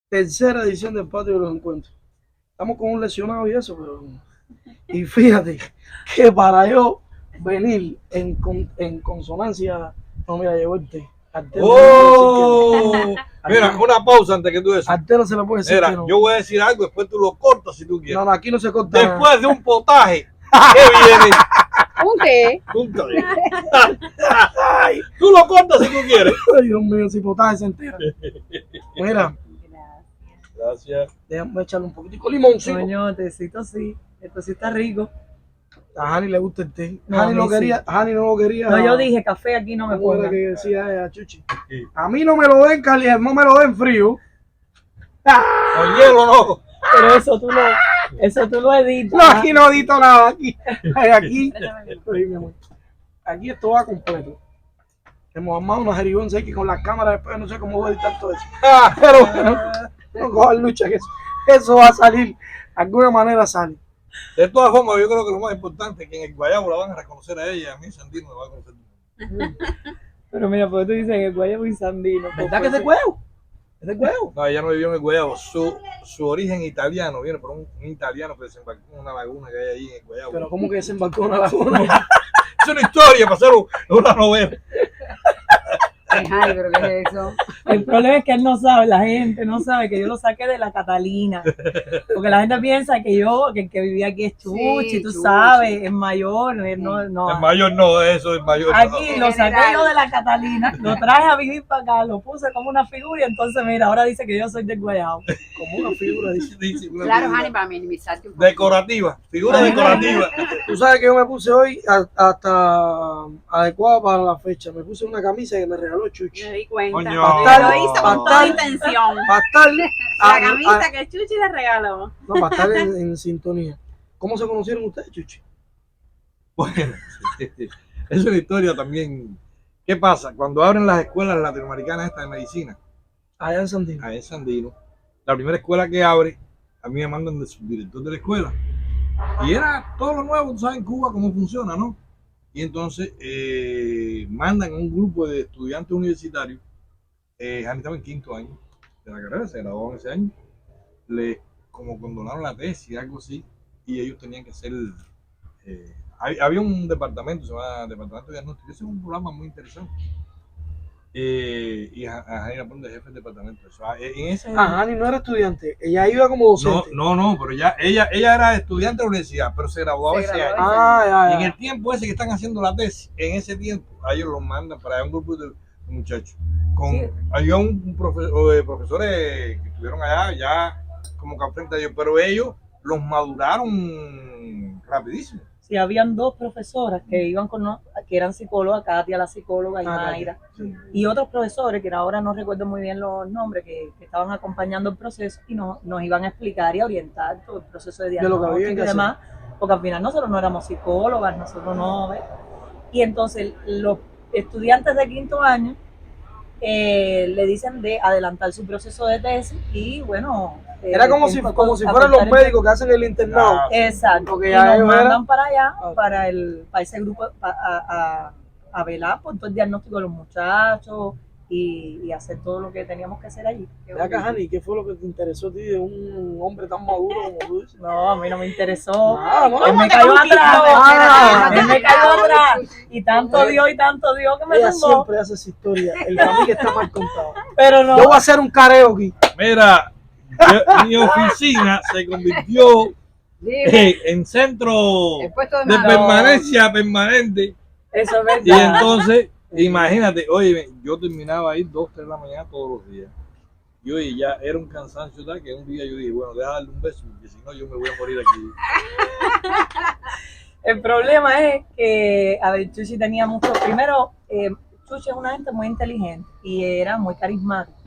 Tercera edición del Patio de los Encuentros. Estamos con un lesionado y eso, pero... Y fíjate que para yo venir en consonancia, no, mira, llegó el té. ¡Oh! Mira, una pausa antes que tú des. Al té no se le puede decir Mira, que no. yo voy a decir algo, después tú lo cortas si tú quieres. No, no, aquí no se corta Después nada. de un potaje, ¿qué viene? ¿Un qué? Un té. Tú lo cortas si tú quieres. Ay, Dios mío, si potaje se entera. Mira, Gracias. déjame echarle un poquitico de limoncito. Coño, tecito sí. Esto sí está rico. A Hani le gusta el té. No, Hani a no mí sí. quería, Hani no lo quería. No, yo dije café aquí no me ¿Cómo era ponga. que decía ella, Chuchi? Sí. A mí no me lo den caliente, no me lo den frío. Con hielo no. Pero eso tú lo editas. No, aquí no edito nada. Aquí, Ay, mi amor. Aquí esto va completo. Hemos armado una jerigonza aquí con las cámaras. Después no sé cómo voy a editar todo eso. Pero bueno, no cojan lucha, que eso va a salir. De alguna manera sale. De todas formas, yo creo que lo más importante es que en el Guayabo la van a reconocer a ella y a mí Sandino me va a conocer. Pero mira, porque tú dices que el guayabo y sandino. ¿Verdad que es de huevo? ¿Es de huevo? No, ella no vivió en el Guayabo. Su origen italiano viene por un italiano que desembarcó en una laguna que hay ahí en el Guayabo. Pero ¿cómo que desembarcó en la laguna? Es una historia para hacer una novela. Ay, pero ¿qué es eso? El problema es que él no sabe, la gente no sabe que yo lo saqué de la Catalina. Porque la gente piensa que el que vivía aquí es Chuchi, Sí, tú Chuchi. sabes, es mayor, él no. El mayor no, eso es mayor. Aquí No. lo saqué yo de la Catalina, lo traje a vivir para acá, lo puse como una figura y entonces mira, ahora dice que yo soy del Guayabo. Como una figura, dice. Dice una Claro, figura Hani, para minimizarte un poco. decorativa, figura decorativa. Tú sabes que yo me puse hoy hasta adecuado para la fecha. Me puse una camisa que me regaló Chuchi. Me di cuenta. Coño. Lo hizo con toda Fatal. intención. Para estar, La camisa que Chuchi le regaló. no, para estar en sintonía. ¿Cómo se conocieron ustedes, Chuchi? Bueno, es una historia también. ¿Qué pasa? Cuando abren las escuelas latinoamericanas estas de medicina, Allá en Sandino. ahí en Sandino, la primera escuela que abre, a mí me mandan de subdirector de la escuela. Y era todo lo nuevo, tú sabes en Cuba cómo funciona, ¿no? Y entonces mandan a un grupo de estudiantes universitarios, Hani estaba en quinto año de la carrera, se graduaron ese año, le como condonaron la tesis, algo así, y ellos tenían que hacer, había un departamento, se llama Departamento de Diagnóstico, ese es un programa muy interesante. Y a Hani la ponen de jefe del departamento. Eso, en ese, Hani no era estudiante, ella iba como docente. no, pero ella era estudiante de la universidad, pero se graduaba ese año. Ah, Y en ya, el tiempo ese que están haciendo la tesis, en ese tiempo, a ellos los mandan para allá un grupo de muchachos. Había un profesores que estuvieron allá, ya como que al frente de ellos, pero ellos los maduraron rapidísimo. Sí, habían dos profesoras que iban que eran psicólogas, Katia la psicóloga y Mayra, sí. y otros profesores que ahora no recuerdo muy bien los nombres, que estaban acompañando el proceso y nos iban a explicar y a orientar todo el proceso de lo que diagnóstico había que y demás, porque al final nosotros no éramos psicólogas, nosotros no, ¿ves? Y entonces los estudiantes de quinto año le dicen de adelantar su proceso de tesis y bueno... Era como si fueran los médicos que hacen el internado. Exacto, Porque y ya nos ellos mandan eran- para allá, para ese grupo, a velar por todo el diagnóstico de los muchachos y hacer todo lo que teníamos que hacer allí. Ve acá, Hani, ¿qué fue lo que te interesó a ti de un hombre tan maduro como tú dices? No, a mí no me interesó. Ah, no. Él me te cayó conquistó? atrás. Espérate, Él me cayó atrás. Y tanto dio que me Ella tumbó. siempre hace esa historia. El para mí que está mal contado. Pero no. Yo voy a hacer un careo aquí. Mira, mi oficina se convirtió Dime, en centro el puesto de de mando. permanencia permanente. Eso es verdad. Y entonces, imagínate, oye, yo terminaba ahí 2, 3 de la mañana todos los días. Y oye, ya era un cansancio tal que un día yo dije, bueno, déjame darle un beso, porque si no yo me voy a morir aquí. El problema es que, a ver, Chuchi tenía mucho. Primero, Chuchi es una gente muy inteligente y era muy carismática.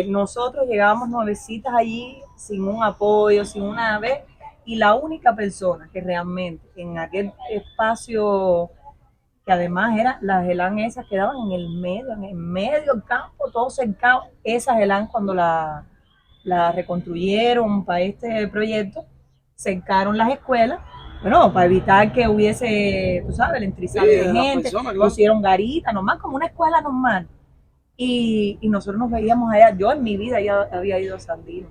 Nosotros llegábamos nuevecitas allí sin un apoyo, sin una vez, y la única persona que realmente en aquel espacio, que además eran las Gelán esas que daban en el medio del campo, todo cercado, esas Gelán cuando la reconstruyeron para este proyecto, cercaron las escuelas Bueno, para evitar que hubiese, tú sabes, el entrizado Sí, de de las gente, personas, claro. pusieron garita, normal, como una escuela normal. Y nosotros nos veíamos allá. Yo en mi vida ya había ido a Sandino.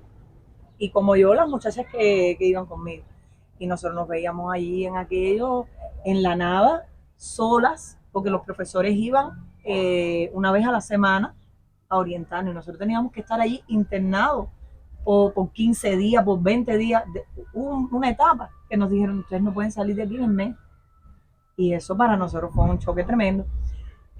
Y como yo, las muchachas que iban conmigo. Y nosotros nos veíamos allí en aquello, en la nada, solas, porque los profesores iban una vez a la semana a orientarnos. Y nosotros teníamos que estar allí internados por 15 días, por 20 días. Hubo una etapa que nos dijeron, ustedes no pueden salir de aquí en el mes. Y eso para nosotros fue un choque tremendo.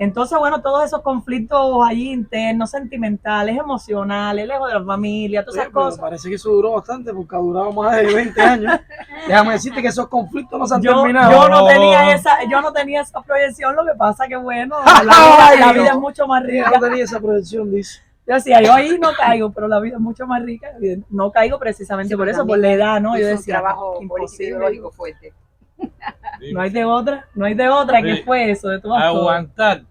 Entonces, bueno, todos esos conflictos allí internos, sentimentales, emocionales, lejos de la familia, todas Oye, esas pero cosas. parece que eso duró bastante porque ha durado más de 20 años. Déjame decirte que esos conflictos no se han Yo terminado. no tenía esa proyección, lo que pasa que bueno, Ay, la vida no. es mucho más Ella rica. no tenía esa proyección, dice. Yo decía, yo ahí no caigo, pero la vida es mucho más rica. No caigo precisamente Sí, por pero eso, por también la edad, ¿no? Yo hizo un decía, trabajo político imposible. ideológico fuerte. Sí. No hay de otra. ¿Qué Sí. fue eso? De todas todas. Aguantar.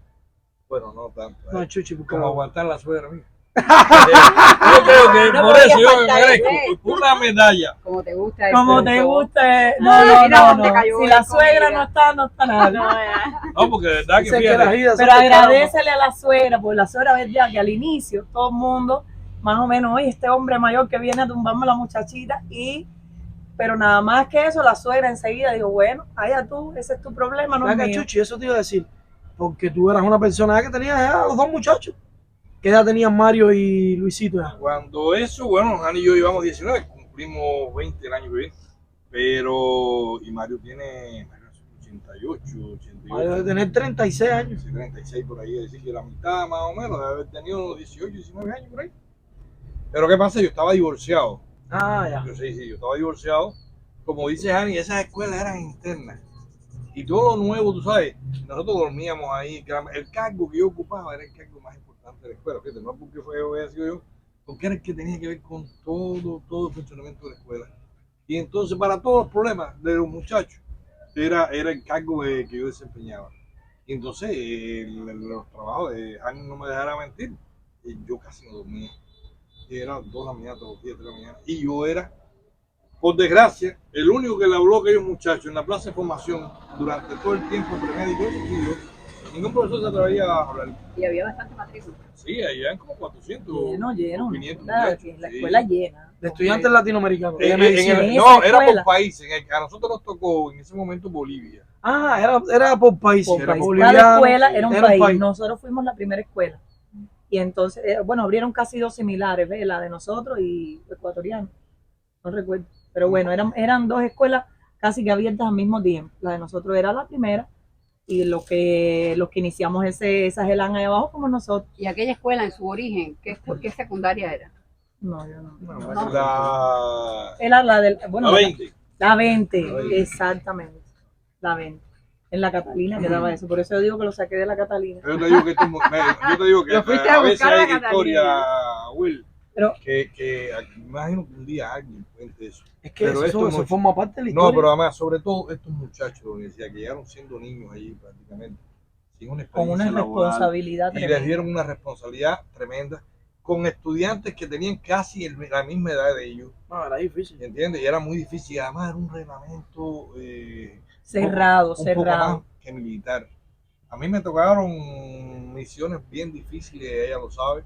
Bueno, no tanto. No, Chuchi, porque Como aguantar la suegra mía. Yo creo que No por podía eso yo me faltar merezco ese. una medalla. Como te gusta. Como este te show. guste. Mira No. dónde cayó Si el la suegra comida. no está nada. No, ya. No, porque de verdad que dicen que las fíjate. vidas son Pero del caramba. agradecele a la suegra, porque la suegra ve ya que al inicio todo el mundo, más o menos, oye, este hombre mayor que viene a tumbarme a la muchachita, pero nada más que eso, la suegra enseguida dijo, bueno, allá tú, ese es tu problema, no es Venga, mío. Chuchi, eso te iba a decir. Porque tú eras una persona que tenía ya los dos muchachos. ¿Qué edad tenían Mario y Luisito ya? Cuando eso, bueno, Ana y yo íbamos 19, cumplimos 20 el año que viene. Pero, y Mario tiene 88, 88. Mario debe tener 36 años. Sí, 36 por ahí, es decir, que la mitad más o menos, debe haber tenido unos 18, 19 años por ahí. Pero ¿qué pasa? Yo estaba divorciado. Ah, ya. Yo estaba divorciado. Como dice Ani, esas escuelas eran internas. Y todo lo nuevo, tú sabes, nosotros dormíamos ahí. El cargo que yo ocupaba era el cargo más importante de la escuela. Fíjate, no porque hubiera sido yo, porque era el que tenía que ver con todo el funcionamiento de la escuela. Y entonces, para todos los problemas de los muchachos, era el cargo que yo desempeñaba. Y entonces, los trabajos de Ani no me dejara mentir, yo casi no dormía. Y eran 2 de la mañana, todos los días, 3 de la mañana. Y yo era, por desgracia, el único que le habló a aquellos muchachos en la plaza de formación durante todo el tiempo premédico y yo. Ningún profesor se atrevía a hablar. Y había bastante matrícula. Sí, ahí eran como 400 Lleno. o 500 Claro, muchachos. que la Sí. escuela llena. De estudiantes latinoamericanos. En- de en medicina. el- en no, esa era por escuela. países. A nosotros nos tocó en ese momento Bolivia. Ah, era por país. Por Era país. boliviano, Cada escuela era un era país. Nosotros fuimos la primera escuela. Y entonces, bueno, abrieron casi 2 similares, ¿ves? La de nosotros y ecuatoriano. No recuerdo. Pero bueno, eran 2 escuelas casi que abiertas al mismo tiempo. La de nosotros era la primera y los que iniciamos esa gelán ahí abajo como nosotros. Y aquella escuela en su origen, ¿qué secundaria era? No, yo no. No. La, Era la del, bueno, la 20. la 20, La 20. exactamente. La 20. En la Catalina quedaba eso. Por eso yo digo que lo saqué de la Catalina. Yo te digo que, yo te digo que Lo fuiste a veces buscar a la hay Catalina. historia, Will, Pero que imagino que un día alguien cuente eso. Es que Pero eso esto forma parte de la No, historia. pero además, sobre todo estos muchachos de la universidad que llegaron siendo niños allí prácticamente, sin una con una experiencia laboral, responsabilidad y les tremenda. dieron una responsabilidad tremenda con estudiantes que tenían casi la misma edad de ellos, No, era difícil. ¿entiendes? Y era muy difícil, y además era un reglamento Cerrado, un poco cerrado. más que militar. A mí me tocaron misiones bien difíciles, ella lo sabe.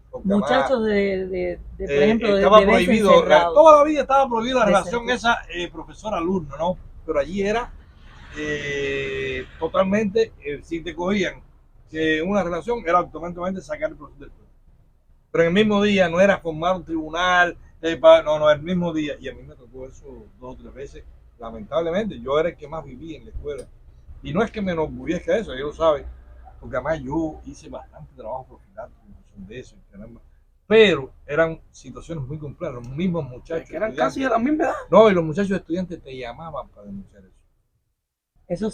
porque además, Muchachos por ejemplo, estaba de verse prohibido, encerrados. toda la vida estaba prohibida la De relación ser- esa profesor-alumno, ¿no? Pero allí era totalmente, si te cogían una relación, era automáticamente sacar el profesor del puesto. Pero en el mismo día no era formar un tribunal, no, el mismo día. Y a mí me tocó eso 2 o 3 veces, lamentablemente. Yo era el que más vivía en la escuela. Y no es que me enorgullezca de eso, ellos lo saben, porque además yo hice bastante trabajo profesional en función de eso, caramba. Pero eran situaciones muy complejas, los mismos muchachos. Que eran estudiantes- casi de la misma edad. No, y los muchachos estudiantes te llamaban para denunciar eso.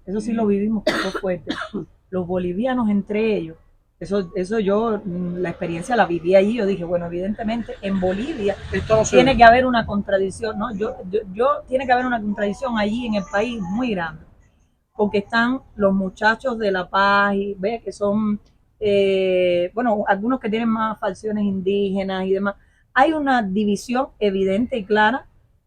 Eso sí lo vivimos, que fue fuerte. Los bolivianos entre ellos, eso yo, la experiencia la viví allí, yo dije, bueno, evidentemente en Bolivia Esto no se tiene ve. que haber una contradicción, ¿no? Tiene que haber una contradicción allí en el país muy grande, porque están los muchachos de La Paz, y ve que son, bueno, algunos que tienen más facciones indígenas y demás. Hay una división evidente y clara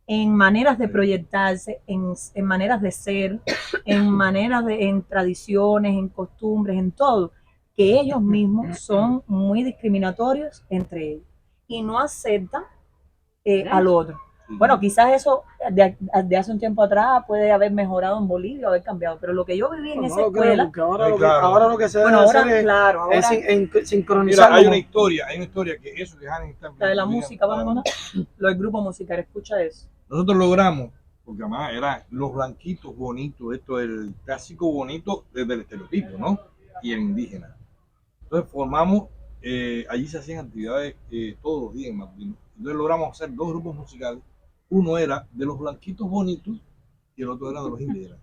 en maneras de proyectarse, en maneras de ser, en tradiciones, en costumbres, en todo, que ellos mismos son muy discriminatorios entre ellos y no aceptan al otro. Bueno, quizás eso de hace un tiempo atrás puede haber mejorado en Bolivia, haber cambiado, pero lo que yo viví en esa escuela, porque ahora, Claro. ahora lo que se debe bueno, ahora, hacer es, claro, ahora sincronizar. Mira, hay una historia que eso que Jani está la de la música, van a contar, lo del grupo musical, escucha eso. Nosotros logramos, porque además eran los blanquitos bonitos, esto es el clásico bonito desde el estereotipo, ¿no? Y el indígena. Entonces formamos, allí se hacían actividades todos los días en Matutina. Entonces logramos hacer 2 grupos musicales. Uno era de los blanquitos bonitos y el otro era de los indígenas.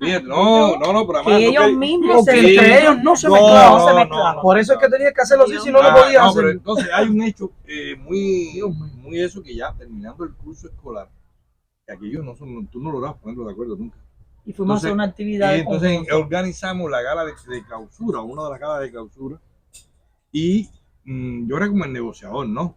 Bien, no, pero además Que ellos mismos porque Sí. entre ellos no se No, mezclaban. se mezclaban. Por eso es que tenías que hacerlo así, si no lo Ah, podías no, hacer. pero entonces hay un hecho muy eso que ya terminando el curso escolar, que aquellos no son, tú no logras ponerlo de acuerdo nunca. Y fuimos a hacer una actividad. Y entonces organizamos la gala de clausura, una de las galas de clausura, y yo era como el negociador, ¿no?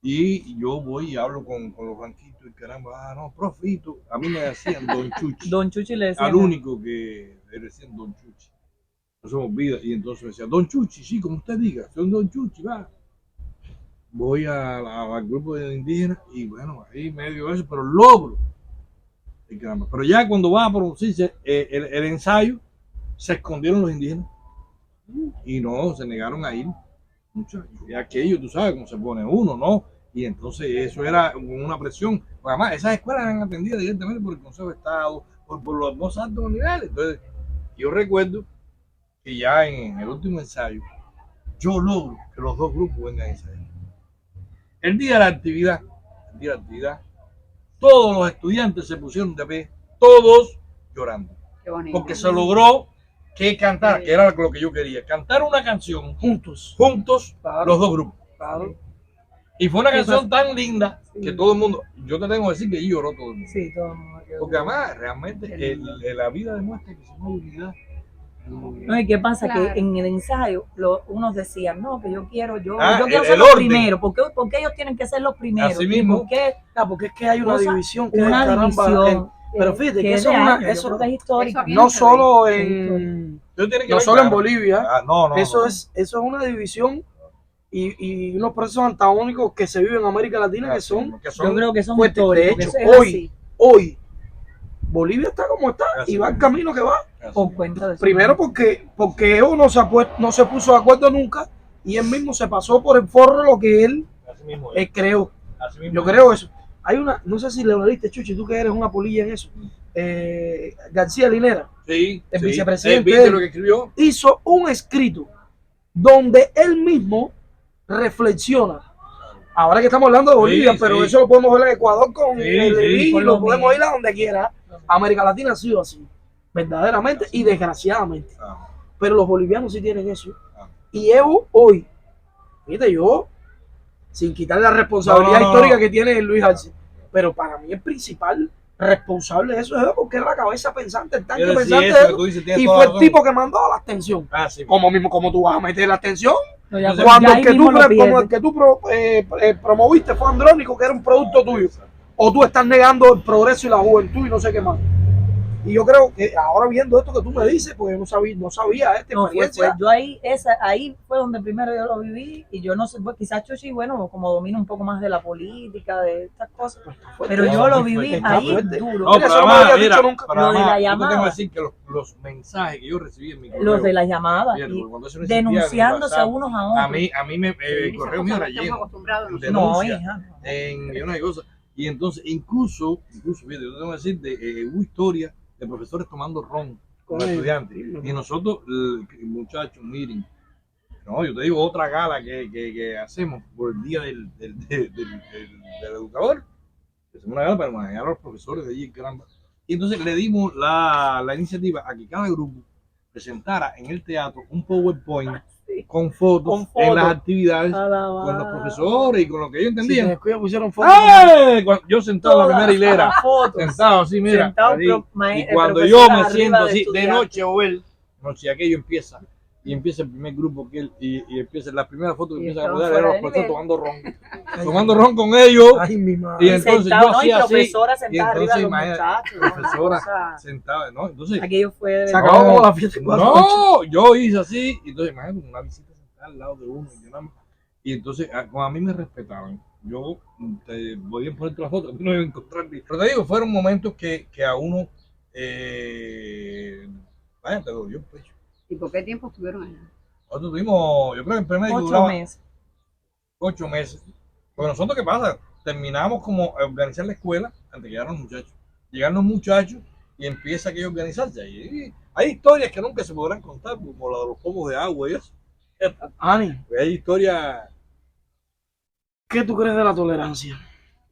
Y yo voy y hablo con los blanquitos y caramba, no, profito, a mí me decían Don Chuchi, Don Chuchi le decía. al único que le decían Don Chuchi. No se me olvida, y entonces me decía, Don Chuchi, sí, como usted diga, soy Don Chuchi, va. Voy al grupo de indígenas y bueno, ahí medio eso, pero logro. Y caramba, pero ya cuando va a producirse el ensayo, se escondieron los indígenas y no, se negaron a ir. Muchachos, y aquello, tú sabes cómo se pone uno, ¿no? Y entonces eso era una presión. Porque además, esas escuelas eran atendidas directamente por el Consejo de Estado, por los más altos niveles. Entonces, yo recuerdo que ya en el último ensayo, yo logro que los 2 grupos vengan a ensayar. El día de la actividad, todos los estudiantes se pusieron de pie, todos llorando. Qué bonito. Porque se logró que cantara, que era lo que yo quería, cantar una canción Juntos. claro, los 2 grupos. Claro. Y fue una canción tan linda que todo el mundo, yo te tengo que decir que allí lloró todo el mundo. Sí, todo el mundo. Porque además, realmente, la vida demuestra que si no hay unidad. No, ¿y qué pasa? Claro. Que en el ensayo unos decían, no, que yo quiero ser el los orden. primeros. ¿Por qué ellos tienen que ser los primeros? Así ¿Y mismo. por qué Porque es que hay una Cosa- división. Que una caramba, división? pero fíjate que es eso de es una- años, yo eso- creo que es histórico. Eso no solo Sí. Yo tiene que no ver, solo en claro. Bolivia, No, eso no. es una división y unos procesos antagónicos que se viven en América Latina que son Yo creo que son fuertes. históricos. De que hecho, eso es hoy, así, hoy Bolivia está como está Así y va el mismo. camino que va. por cuenta de eso. Primero porque él no se puso de acuerdo nunca y él mismo se pasó por el forro lo que él Así mismo. creó. Así mismo. Yo creo eso. Hay una, no sé si le leíste, Chuchi, tú que eres una polilla en eso. García Linera Sí, el sí. vicepresidente ¿Viste de él. lo que escribió? hizo un escrito donde él mismo reflexiona. Ahora que estamos hablando de Bolivia, Sí, pero sí. eso lo podemos ver en Ecuador con Sí, el sí, Levín, con lo lo podemos mismo. ir a donde quiera. América Latina ha sido así, verdaderamente y desgraciadamente. Ah, Pero los bolivianos sí tienen eso. ah. Y Evo hoy, fíjate, yo, sin quitarle la responsabilidad No. histórica que tiene Luis Arce, pero para mí el principal responsable de eso es Evo, porque es la cabeza pensante, el tanque Quiero decir pensante eso de que Evo, tú dices, tienes y toda fue la el razón. tipo que mandó la abstención. Ah, sí. Como tú vas a meter la abstención, No, ya- cuando ya el ahí que mismo lo como pierde. el que tú promoviste fue Andrónico, que era un producto tuyo, o tú estás negando el progreso y la juventud y no sé qué más. Y yo creo que ahora viendo esto que tú me dices, pues no sabía esta No, experiencia. yo ahí fue donde primero yo lo viví y yo no sé, pues, quizás Chuchi, bueno, como domina un poco más de la política, de estas cosas, pero yo lo viví Está ahí fuerte. duro. No, Mira, pero eso no me además, habías mira, dicho nunca. pero Lo de además, la yo te tengo llamada. que decir que los mensajes que yo recibí en mi correo, Los de la llamada fíjate, y porque cuando eso no existía ni denunciándose a WhatsApp, unos a otros. a mí me el correo mío era Estamos lleno acostumbrados de nosotros. No, denuncias hija. no. en millones de cosas. Y entonces, incluso, fíjate, yo te tengo que decir, hubo historias de profesores tomando ron con Con estudiantes. ellos. Y nosotros, muchachos, miren, no, yo te digo, otra gala que hacemos por el día del educador. Hacemos una gala para manejar a los profesores de allí, caramba. Y entonces le dimos la iniciativa a que cada grupo presentara en el teatro un PowerPoint con fotos, Con en fotos. las actividades Alabado. con los profesores y con lo que ellos Si te entendían. descuidas, pusieron fotos. ¡Ay! Yo sentado en la Todas primera hilera, las fotos. sentado así, mira, Sentado, así. pero y cuando yo profesora me arriba siento de así de estudiantes. noche o él, noche aquello empieza. y empieza el primer grupo que él, y empieza la primera foto que Y empieza a estaban rodar fuera era de los profesores nivel. tomando ron con ellos. Ay, mi Y madre. entonces Sentado, yo ¿no? Y hacía así, profesora y sentada arriba entonces de los imagínate, muchachos. ¿no? profesora O sea, sentada, ¿no? Entonces, aquello fue de Se verdad. acabó como la fiesta. no, yo hice así, y entonces imagínate una visita sentada al lado de uno, y entonces a mí me respetaban. Yo te voy a poner la foto, no iba a encontrar. Pero te digo, fueron momentos que a uno, vaya, te dolió el pecho. ¿Y por qué tiempo estuvieron allá? Nosotros tuvimos, yo creo que el primer 8 duraba meses. 8 meses. Porque nosotros, ¿qué pasa? Terminamos como a organizar la escuela antes que llegaran los muchachos. Llegan los muchachos y empieza aquello a organizarse. Y hay historias que nunca se podrán contar, como la de los pomos de agua y eso. Ani, Hay historias. ¿qué tú crees de la tolerancia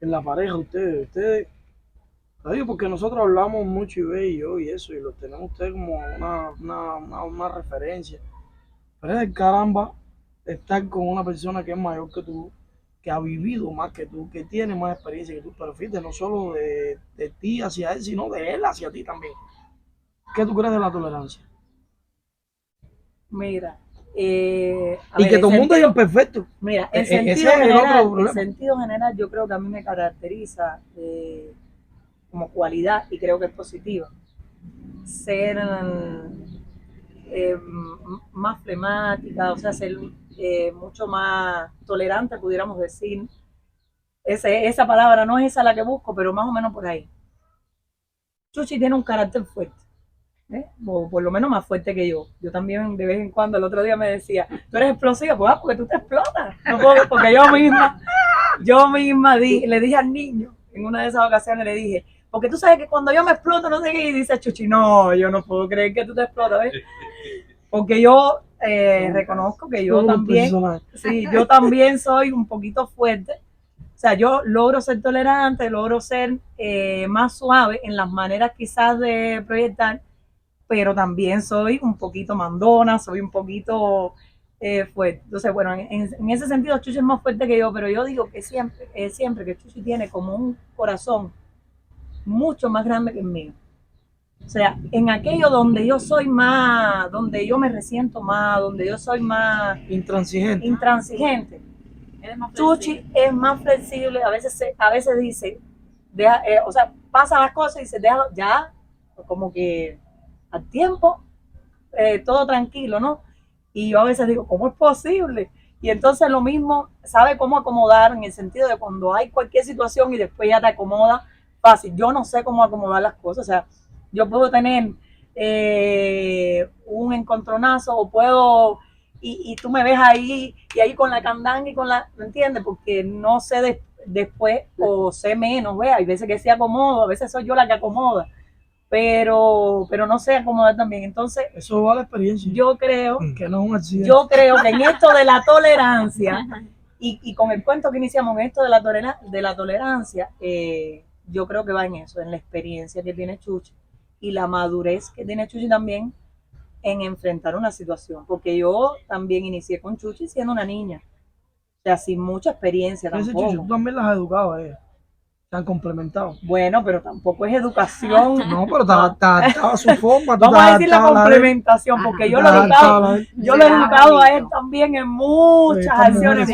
en la pareja? Ustedes, lo digo porque nosotros hablamos mucho y yo y eso, y lo tenemos ustedes como una referencia. Pero es del caramba estar con una persona que es mayor que tú, que ha vivido más que tú, que tiene más experiencia que tú, pero fíjate, no solo de ti hacia él, sino de él hacia ti también. ¿Qué tú crees de la tolerancia? Mira, a Y ver, que todo el mundo es imperfecto. Mira, en Ese sentido es el otro general, problema. en sentido general, yo creo que a mí me caracteriza como cualidad y creo que es positiva ser más flemática, o sea, ser mucho más tolerante, pudiéramos decir. Esa palabra no es esa la que busco, pero más o menos por ahí. Chuchi tiene un carácter fuerte. O por lo menos más fuerte que yo. Yo también de vez en cuando, el otro día me decía, tú eres explosiva, pues porque tú te explotas. No puedo, porque yo misma le dije al niño, en una de esas ocasiones le dije, porque tú sabes que cuando yo me exploto, no sé qué, y dice Chuchi, no, yo no puedo creer que tú te explotas, ¿ves? Porque yo reconozco que yo también, sí, yo también soy un poquito fuerte. O sea, yo logro ser tolerante, logro ser más suave en las maneras quizás de proyectar, pero también soy un poquito mandona, soy un poquito fuerte. Entonces, bueno, en ese sentido Chuchi es más fuerte que yo, pero yo digo que siempre que Chuchi tiene como un corazón mucho más grande que el mío. O sea, en aquello donde yo soy más, donde yo me resiento más, donde yo soy más intransigente, Chuchi es más flexible, a veces dice, o sea, pasa las cosas y dice, déjalo, ya, como que al tiempo, todo tranquilo, ¿no? Y yo a veces digo, ¿cómo es posible? Y entonces lo mismo, sabe cómo acomodar en el sentido de cuando hay cualquier situación y después ya te acomoda fácil. Yo no sé cómo acomodar las cosas, o sea, yo puedo tener un encontronazo o puedo, y tú me ves ahí y ahí con la candanga y con la, ¿me entiendes? Porque no sé después o sé menos, ¿ve? Hay veces que sí acomodo, a veces soy yo la que acomoda, pero no sé acomodar también. Entonces, eso va a la experiencia. Yo creo que no es un accidente. Yo creo que en esto de la tolerancia y con el cuento que iniciamos, en esto de la tolerancia, yo creo que va en eso, en la experiencia que tiene Chuchi y la madurez que tiene Chuchi también en enfrentar una situación, porque yo también inicié con Chuchi siendo una niña, o sea, sin mucha experiencia tampoco. Chuchi, tú también las has educado a ella, se han complementado. Bueno, pero tampoco es educación. No, pero te adaptaba a su forma. Vamos a decir la complementación, porque yo lo he educado a él también en muchas acciones.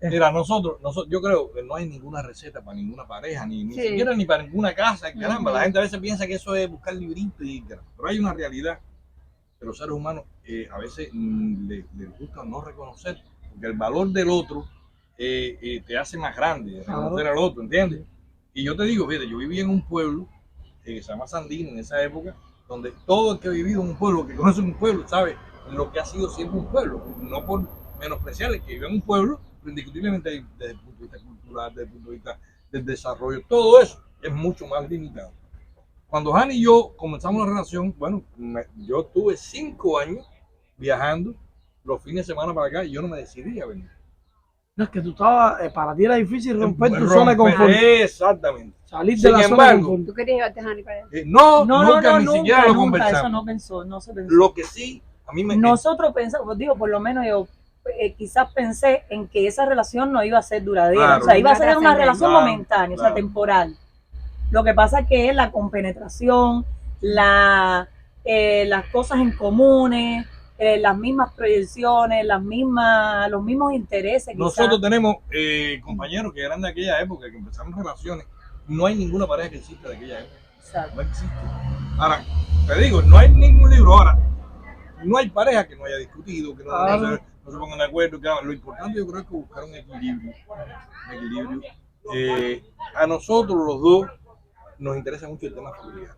Mira, nosotros, yo creo que no hay ninguna receta para ninguna pareja, ni siquiera ni para ninguna casa. Caramba, la gente a veces piensa que eso es buscar libritos, pero hay una realidad que los seres humanos a veces les gusta no reconocer, porque el valor del otro te hace más grande, reconocer al otro, ¿entiendes? Y yo te digo, fíjate, yo vivía en un pueblo que se llama Sandino en esa época, donde todo el que ha vivido en un pueblo, que conoce un pueblo, sabe lo que ha sido siempre un pueblo, no por menospreciar el que vive en un pueblo, pero indiscutiblemente desde el punto de vista cultural, desde el punto de vista del desarrollo, todo eso es mucho más limitado. Cuando Hani y yo comenzamos la relación, bueno, yo tuve 5 años viajando los fines de semana para acá y yo no me decidí a venir. No, es que tú estabas, para ti era difícil romper tu zona de confort. Exactamente. Salir de la zona de confort. ¿Tú querías llevarte a Hani para allá? Nunca, ni siquiera lo conversamos. Eso no se pensó. Lo que sí, a mí me... Nosotros pensamos, digo, por lo menos yo quizás pensé en que esa relación no iba a ser duradera. Claro, o sea, iba a ser una relación momentánea, o sea, temporal. Lo que pasa es que la compenetración, las cosas en comunes, las mismas proyecciones, los mismos intereses. Nosotros tenemos compañeros que eran de aquella época, que empezaron relaciones. No hay ninguna pareja que exista de aquella época. Exacto. No existe. Ahora, te digo, no hay ningún libro. Ahora, no hay pareja que no haya discutido, que no se pongan de acuerdo. Que, lo importante yo creo es que buscar un equilibrio. A nosotros los dos nos interesa mucho el tema familiar.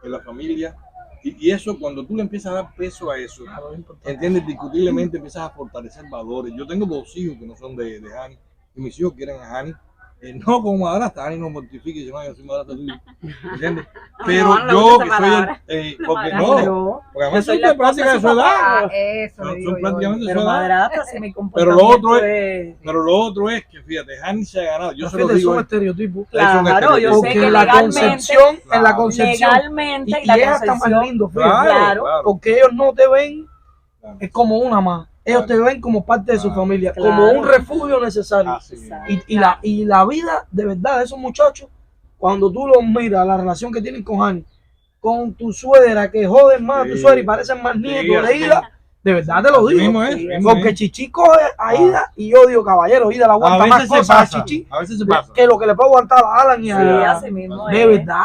En la familia. Y eso, cuando tú le empiezas a dar peso a eso, ¿entiendes? Discutiblemente empiezas a fortalecer valores. Yo tengo 2 hijos que no son de Hani, y mis hijos quieren a Hani. No como madrastra, Hani no mortifique y dice, no, yo soy madrastra tuya, ¿entiendes? Pero no, yo no que soy el, porque no, porque además soy son la de práctica de su edad. Eso le Son digo yo. prácticamente de su Pero edad. madrastra, si mi Pero comportamiento lo otro es... Pero lo otro es que, fíjate, Hani se ha ganado. Yo se lo Fíjate, es digo. un estereotipo. Claro, yo sé Porque que en la legalmente, concepción, en la Claro. concepción, legalmente y la es hasta más concepción, lindo, fíjate, Claro. porque ellos no te ven Claro. como una más, ellos te ven como parte de su Claro. familia, Claro. como un refugio necesario. Así mismo. Y la vida de verdad de esos muchachos, cuando tú los miras, la relación que tienen con Hani, con tu suegra, que joden más a tu Sí. suegra y parecen más nietos de así Ida, de verdad te lo Así digo. mismo es, Sí, mismo Porque es. Chichi coge a Ida y yo digo, caballero, Ida la A aguanta más veces se cosas a pasa. Chichi A veces se pasa. que lo que le puede aguantar a Alan y sí, a... así mismo de es. verdad.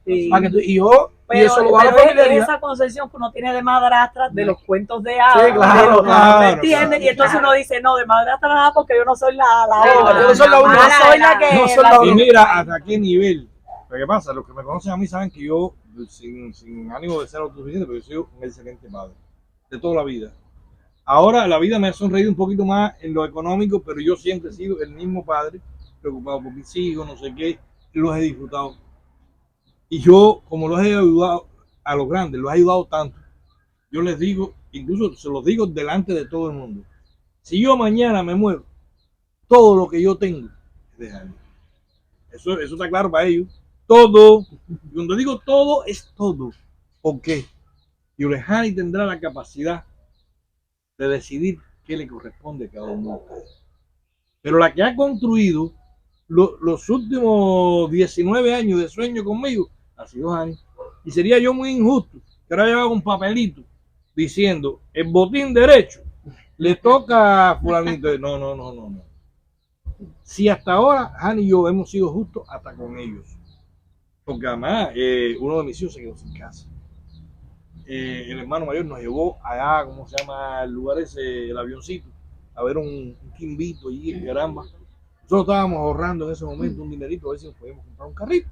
Sí. Para que y yo, y Pero, eso lo va a la pero familia. es esa concepción que uno tiene de madrastra, de los cuentos de hadas, Sí, claro, de los- claro, ¿me entiendes? claro. Y entonces uno dice, no, de madrastra nada porque yo no soy la Claro, otra. yo no soy la única. No soy la que... No soy la la que- Y mira hasta qué nivel. Lo que pasa, los que me conocen a mí saben que yo, sin ánimo de ser autosuficiente, pero yo soy un excelente padre. De toda la vida. Ahora la vida me ha sonreído un poquito más en lo económico, pero yo siempre he sido el mismo padre, preocupado por mis hijos, no sé qué, y los he disfrutado. Y yo, como los he ayudado a los grandes, los he ayudado tanto, yo les digo, incluso se los digo delante de todo el mundo, si yo mañana me muero, todo lo que yo tengo es de Hani. Eso está claro para ellos. Todo, y cuando digo todo, es todo. ¿Por qué? Y Hani tendrá la capacidad de decidir qué le corresponde a cada uno de ustedes. Pero la que ha construido los últimos 19 años de sueño conmigo ha sido Hani. Y sería yo muy injusto que ahora llevaba un papelito diciendo el botín derecho le toca a fulanito. No. Si hasta ahora Hani y yo hemos sido justos hasta con ellos. Porque además uno de mis hijos se quedó sin casa. El hermano mayor nos llevó allá, ¿cómo se llama el lugar ese? El avioncito, a ver un quimbito allí en caramba. Nosotros estábamos ahorrando en ese momento un dinerito a ver si nos podíamos comprar un carrito.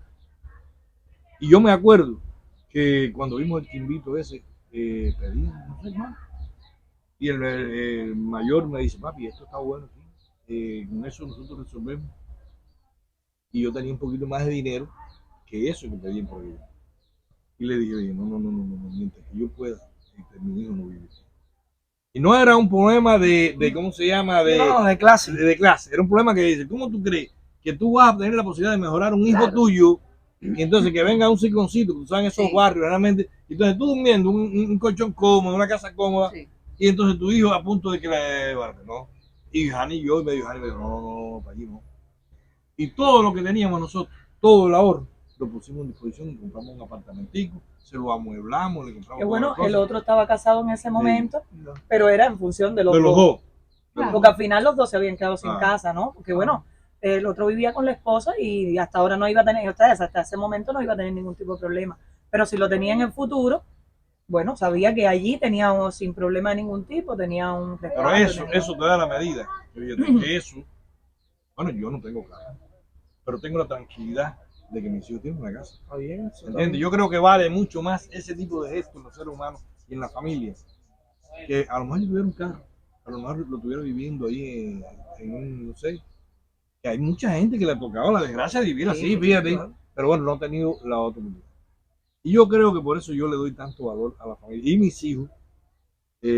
Y yo me acuerdo que cuando vimos el quimbito ese, pedían, no sé más. Y el mayor me dice, papi, esto está bueno aquí. Con eso nosotros resolvemos. Y yo tenía un poquito más de dinero que eso que pedían por ellos. Y le dije, oye, no, mientras que yo pueda, mi hijo no vive. Y no era un problema de ¿cómo se llama? No, de clase. De clase. Era un problema que dice, ¿cómo tú crees que tú vas a tener la posibilidad de mejorar un hijo tuyo? Y entonces que venga un circoncito, que usan esos barrios realmente. Y entonces tú durmiendo un colchón cómodo, una casa cómoda. Sí. Y entonces tu hijo a punto de que le... ¿no? Y Hani y yo, y me dijo, Hani, no, para allí no. Y todo lo que teníamos nosotros, todo el ahorro, lo pusimos en disposición, compramos un apartamentico, se lo amueblamos, le compramos. Que bueno, todas las el cosas. otro estaba casado en ese momento, pero era en función de los De los dos. Claro. Porque al final los dos se habían quedado sin Ah. casa, ¿no? Porque bueno, el otro vivía con la esposa y hasta ahora no iba a tener, ustedes hasta ese momento no iba a tener ningún tipo de problema. Pero si lo tenía en el futuro, bueno, sabía que allí tenía sin problema de ningún tipo, tenía un Pero respaldo, eso te da la medida. Fíjate que eso, bueno, yo no tengo casa, pero tengo la tranquilidad de que mis hijos tienen una casa. Está bien. Eso está ¿Entiendes? bien. Yo creo que vale mucho más ese tipo de gestos en los seres humanos y en las familias. Que a lo mejor yo tuviera un carro, a lo mejor lo tuviera viviendo ahí en un, no sé. Que hay mucha gente que le ha tocado la desgracia de vivir así, fíjate. claro. Pero bueno, no ha tenido la oportunidad. Y yo creo que por eso yo le doy tanto valor a la familia. Y mis hijos, yo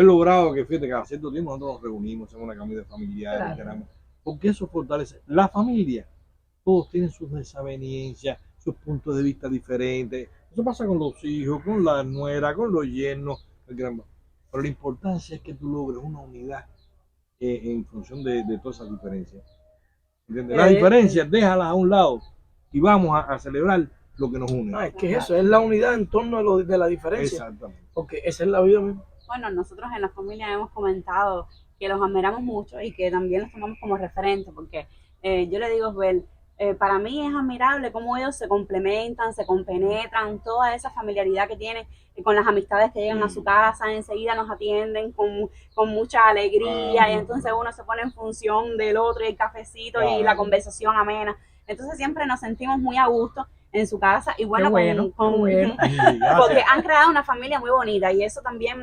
he logrado que, fíjate, cada cierto tiempo nosotros nos reunimos, hacemos una comida familiar, Claro. porque eso fortalece. La familia, todos tienen sus desavenencias, sus puntos de vista diferentes. Eso pasa con los hijos, con la nuera, con los yernos. Pero la importancia es que tú logres una unidad en función de todas esas diferencias. ¿Entiendes? Las diferencias, déjalas a un lado y vamos a celebrar lo que nos une. No, es que eso es la unidad en torno a lo de la diferencia. Exactamente. Porque esa es la vida misma. Bueno, nosotros en la familia hemos comentado que los admiramos mucho y que también los tomamos como referente, porque yo le digo a Osbel, para mí es admirable cómo ellos se complementan, se compenetran, toda esa familiaridad que tienen con las amistades que llegan a su casa, enseguida nos atienden con mucha alegría y entonces uno se pone en función del otro y el cafecito y la conversación amena. Entonces siempre nos sentimos muy a gusto en su casa y bueno, bueno. porque han creado una familia muy bonita y eso también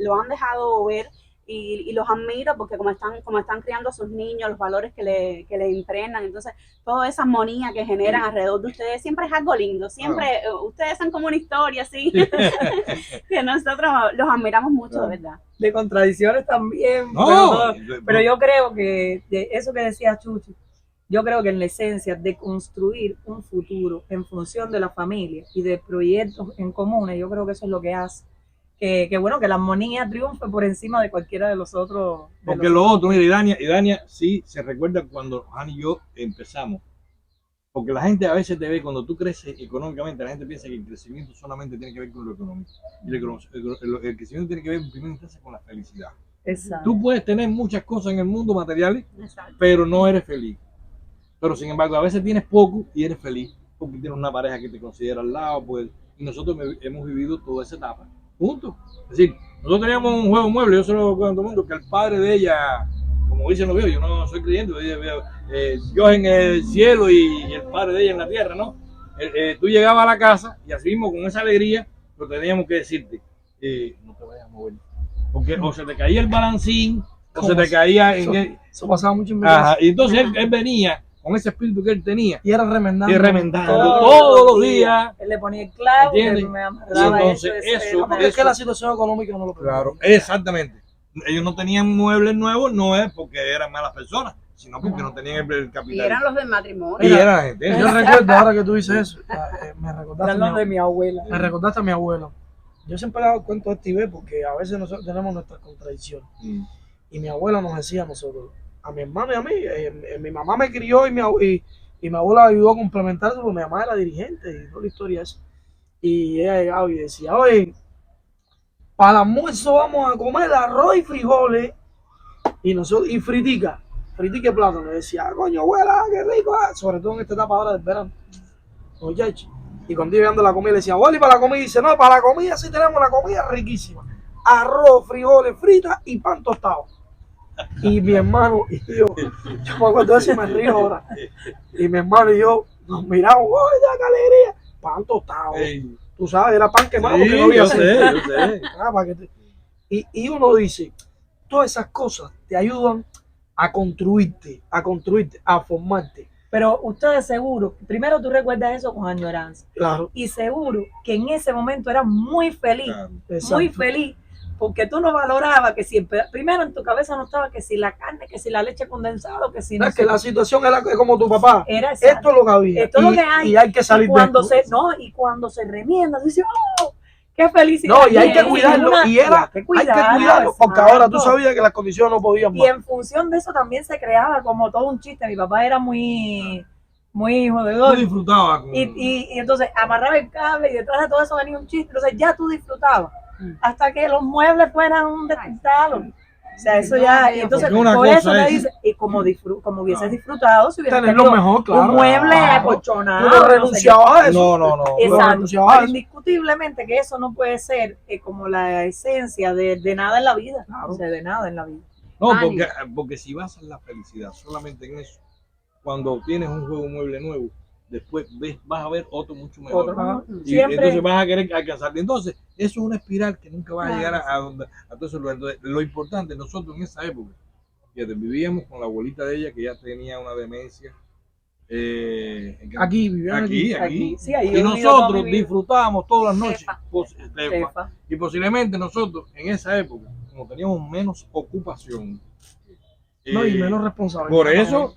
lo han dejado ver y los admiro porque como están criando a sus niños, los valores que le impregnan, entonces toda esa armonía que generan alrededor de ustedes siempre es algo lindo, siempre ustedes son como una historia así que nosotros los admiramos mucho, de verdad. De contradicciones también, No, pero yo creo que de eso que decía Chuchi, yo creo que en la esencia de construir un futuro en función de la familia y de proyectos en comunes, yo creo que eso es lo que hace que bueno, que la armonía triunfe por encima de cualquiera de los otros. Porque lo otro, mira, y Dania sí se recuerda cuando Han y yo empezamos. Porque la gente a veces te ve, cuando tú creces económicamente, la gente piensa que el crecimiento solamente tiene que ver con lo económico. Y el crecimiento tiene que ver en primera instancia con la felicidad. Exacto. Tú puedes tener muchas cosas en el mundo materiales, Exacto. pero no eres feliz. Pero sin embargo, a veces tienes poco y eres feliz porque tienes una pareja que te considera al lado. Pues, y nosotros hemos vivido toda esa etapa juntos. Es decir, nosotros teníamos un juego mueble, yo se lo cuento a todo el mundo, que el padre de ella, como dicen los viejos, yo no soy creyente, Dios en el cielo y el padre de ella en la tierra, ¿no? Tú llegabas a la casa y así mismo con esa alegría, lo teníamos que decirte, no te vayas a mover, porque o se te caía el balancín, o se te caía eso pasaba mucho en mi Ajá, casa. y entonces él venía con ese espíritu que él tenía Y era remendando. y remendando todos los días. Él le ponía el clavo, ¿Entiendes? él me amarraba Y entonces eso. eso- Porque es que la situación económica no lo permite. Claro, exactamente. Ellos no tenían muebles nuevos, no es porque eran malas personas, sino porque no tenían el Y capital. eran los del matrimonio. Y era la gente. Yo recuerdo, ahora que tú dices eso, me recordaste, Eran los de mi abuela. me recordaste a mi abuelo. Yo siempre le hago el cuento de este Ibe porque a veces nosotros tenemos nuestras contradicciones. Y mi abuela nos decía a nosotros, a mi hermano y a mí, mi mamá me crió y mi abuela ayudó a complementarse porque mi mamá era dirigente y toda la historia esa. Y ella llegaba y decía, oye, para el almuerzo vamos a comer arroz y frijoles y fritica de plátano. Y decía, coño, abuela, qué rico, sobre todo en esta etapa ahora del verano. Muchachos. Y cuando iba llegando la comida, le decía, abuela, y para la comida, y dice, no, para la comida sí tenemos la comida riquísima. Arroz, frijoles, fritas y pan tostado. Y mi hermano y yo me acuerdo de eso y me río ahora. Y mi hermano y yo nos miramos, ¡oye, qué alegría! Pan tostado. Ey. Tú sabes, era pan quemado Sí, porque no había yo aceite. sé. Para que y uno dice, todas esas cosas te ayudan a construirte, a formarte. Pero ustedes seguro, primero tú recuerdas eso con añoranza. Claro. Y seguro que en ese momento eras muy feliz, Claro. muy Exacto. feliz, porque tú no valorabas que si, primero en tu cabeza no estaba que si la carne, que si la leche condensada, que si No, no es que sé la qué. situación era como tu papá. Era Esto exacto. es lo que había. Esto es lo que hay. Y hay que salir Y cuando de esto. y cuando se remienda, tú dices, ¡oh! ¡Qué felicidad! No, y hay que es cuidarlo. una- Y era, hay que hay que cuidarlo, cuidarlo, porque ahora tú exacto. sabías que las condiciones no podían Y más. en función de eso también se creaba como todo un chiste. Mi papá era muy jodedor. Tú disfrutabas con... Y entonces amarraba el cable y detrás de todo eso venía un chiste. Entonces ya tú disfrutabas. Hasta que los muebles fueran un despistado. O sea, eso ya. Y entonces Porque una por cosa eso te es- dice, y como hubieses disfrutado si hubieras Tener lo tenido mejor, claro. un mueble Claro. acolchonado. Tú no no sé qué. renunciabas a eso. No. Tú Exacto, renunciabas a pero eso. indiscutiblemente que eso no puede ser como la esencia de nada en la vida. Claro. O sea, de nada en la vida. No, Ani. porque si basas la felicidad solamente en eso, cuando tienes un juego mueble nuevo, después vas a ver otro mucho mejor. Otro, Y siempre. entonces vas a querer alcanzar. Entonces, eso es una espiral que nunca va a llegar a todo eso. Entonces, lo importante, nosotros en esa época, fíjate, vivíamos con la abuelita de ella que ya tenía una demencia. Aquí, vivían aquí. Aquí, sí, ahí Y yo he vivido toda nosotros mi vida. disfrutábamos todas las noches. Tefa. Tefa. Y posiblemente nosotros en esa época, como teníamos menos ocupación, No, y eh, menos responsable. por eso,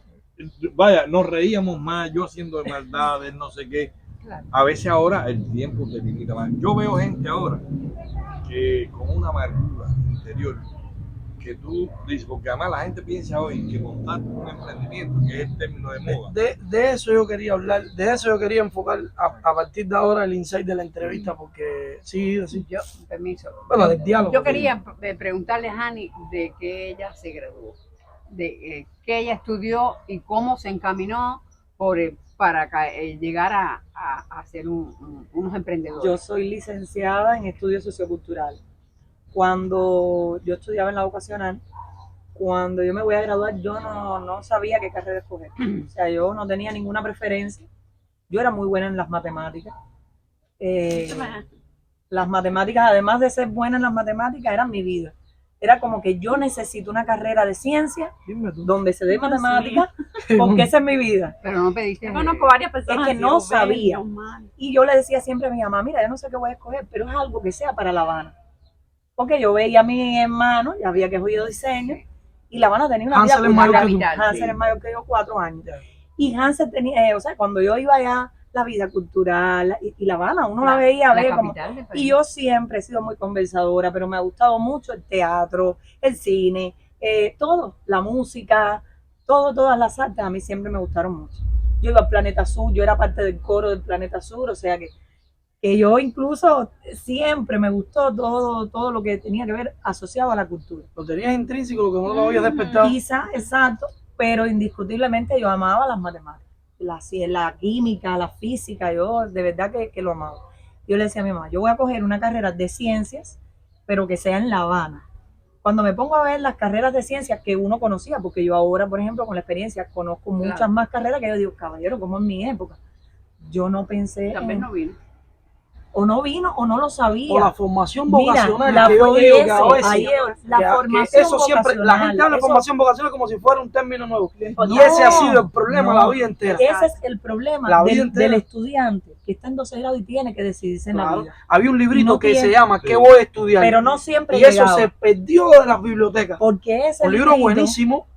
vaya, nos reíamos más, yo haciendo maldades, no sé qué. Claro. A veces ahora el tiempo te limita más. Yo veo gente ahora que con una amargura interior que tú dices, porque además la gente piensa hoy que montar un emprendimiento, que es el término de moda. De eso yo quería hablar, de eso yo quería enfocar a partir de ahora el insight de la entrevista, porque sí, Yo, permiso. bueno, del diálogo. Yo quería preguntarle a Hani de que ella se graduó, de qué ella estudió y cómo se encaminó para llegar a ser unos emprendedores. Yo soy licenciada en estudios socioculturales. Cuando yo estudiaba en la vocacional, cuando yo me voy a graduar, yo no sabía qué carrera escoger. O sea, yo no tenía ninguna preferencia. Yo era muy buena en las matemáticas. Las matemáticas, además de ser buena en las matemáticas, eran mi vida. Era como que yo necesito una carrera de ciencia Dime tú. donde se dé matemáticas, porque esa es mi vida. Pero no pediste. Yo conozco varias personas Es que no así, sabía. normal. Y yo le decía siempre a mi mamá, mira, yo no sé qué voy a escoger, pero es algo que sea para La Habana. Porque yo veía a mi hermano, ya había que estudiado diseño, y La Habana tenía una Hansel vida es mayor que tú. capital, Hansel sí. es mayor que yo 4 años. Y Hansel tenía, o sea, cuando yo iba allá, la vida cultural, y La Habana, uno la veía, la veía como... capital del país. Y yo siempre he sido muy conversadora, pero me ha gustado mucho el teatro, el cine, todo, la música, todas las artes, a mí siempre me gustaron mucho. Yo iba al Planeta Sur, yo era parte del coro del Planeta Sur, o sea que yo incluso siempre me gustó todo lo que tenía que ver asociado a la cultura. Lo tenías intrínseco, lo que no lo habías despertado. Quizá, exacto, pero indiscutiblemente yo amaba las matemáticas, la química, la física, yo de verdad que lo amaba. Yo le decía a mi mamá, yo voy a coger una carrera de ciencias, pero que sea en La Habana. Cuando me pongo a ver las carreras de ciencias que uno conocía, porque yo ahora, por ejemplo, con la experiencia, conozco muchas más carreras que yo digo, caballero, como en mi época. Yo no pensé También en, no vino. o no vino o no lo sabía. O la formación Mira, vocacional, que yo digo que a veces, ahí la que formación eso siempre, la gente habla de eso- formación vocacional como si fuera un término nuevo. Y No, ese ha sido el problema no. la vida entera. Ese es el problema La vida del entera. estudiante que está en 12 grados y tiene que decidirse en la Claro. vida. Había un librito No que se tiene- llama Sí. ¿Qué voy a estudiar? Pero no siempre Y eso llegaba, se perdió de las bibliotecas. porque ese Un libro librito, buenísimo.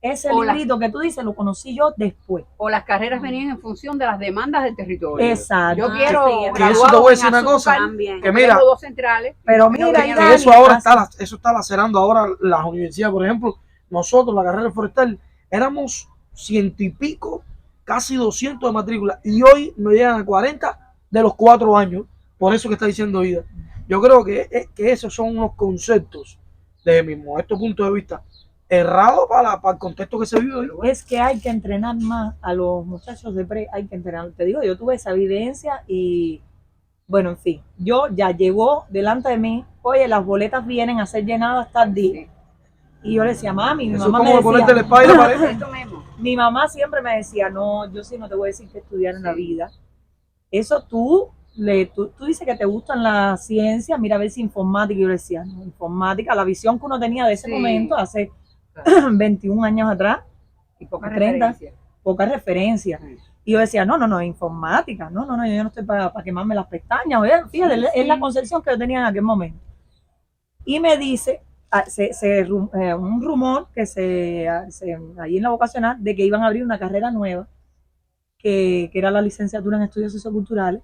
ese O la- librito que tú dices lo conocí yo después. O las carreras venían en función de las demandas del territorio. Exacto. Yo Ah, quiero sí, que eso te voy a decir una cosa, También. que mira, tengo 2 centrales. Pero no mira, venía Dani, que eso ahora así- eso está lacerando ahora las universidades. Por ejemplo, nosotros, la carrera forestal, éramos 100 y pico, casi 200 de matrícula, y hoy nos llegan a 40 de los 4 años. Por eso que está diciendo Ida. Yo creo que esos son unos conceptos, desde mi modesto punto de vista, errados para el contexto que se vive hoy. es que hay que entrenar más a los muchachos de pre, hay que entrenar. Te digo, yo tuve esa evidencia y bueno, en fin, yo ya llegó delante de mí, oye, las boletas vienen a ser llenadas tal día. Sí. Y yo le decía, mami, mi Eso es mamá como me ponerte la decía, espada y la pared. Esto mismo. mi mamá siempre me decía, no, yo sí no te voy a decir que estudiar en la Sí. vida. Eso tú dices que te gustan las ciencias, mira a ver si informática. Y yo le decía, no, informática, la visión que uno tenía de ese Sí. momento, hace Claro. 21 años atrás, Y poca 30. referencia. poca referencia. Sí. Y yo decía, no, informática, no, yo no estoy para quemarme las pestañas. Oye, fíjate, Sí, es la sí. concepción que yo tenía en aquel momento. Y me dice, un rumor que ahí en la vocacional, de que iban a abrir una carrera nueva, que era la licenciatura en estudios socioculturales,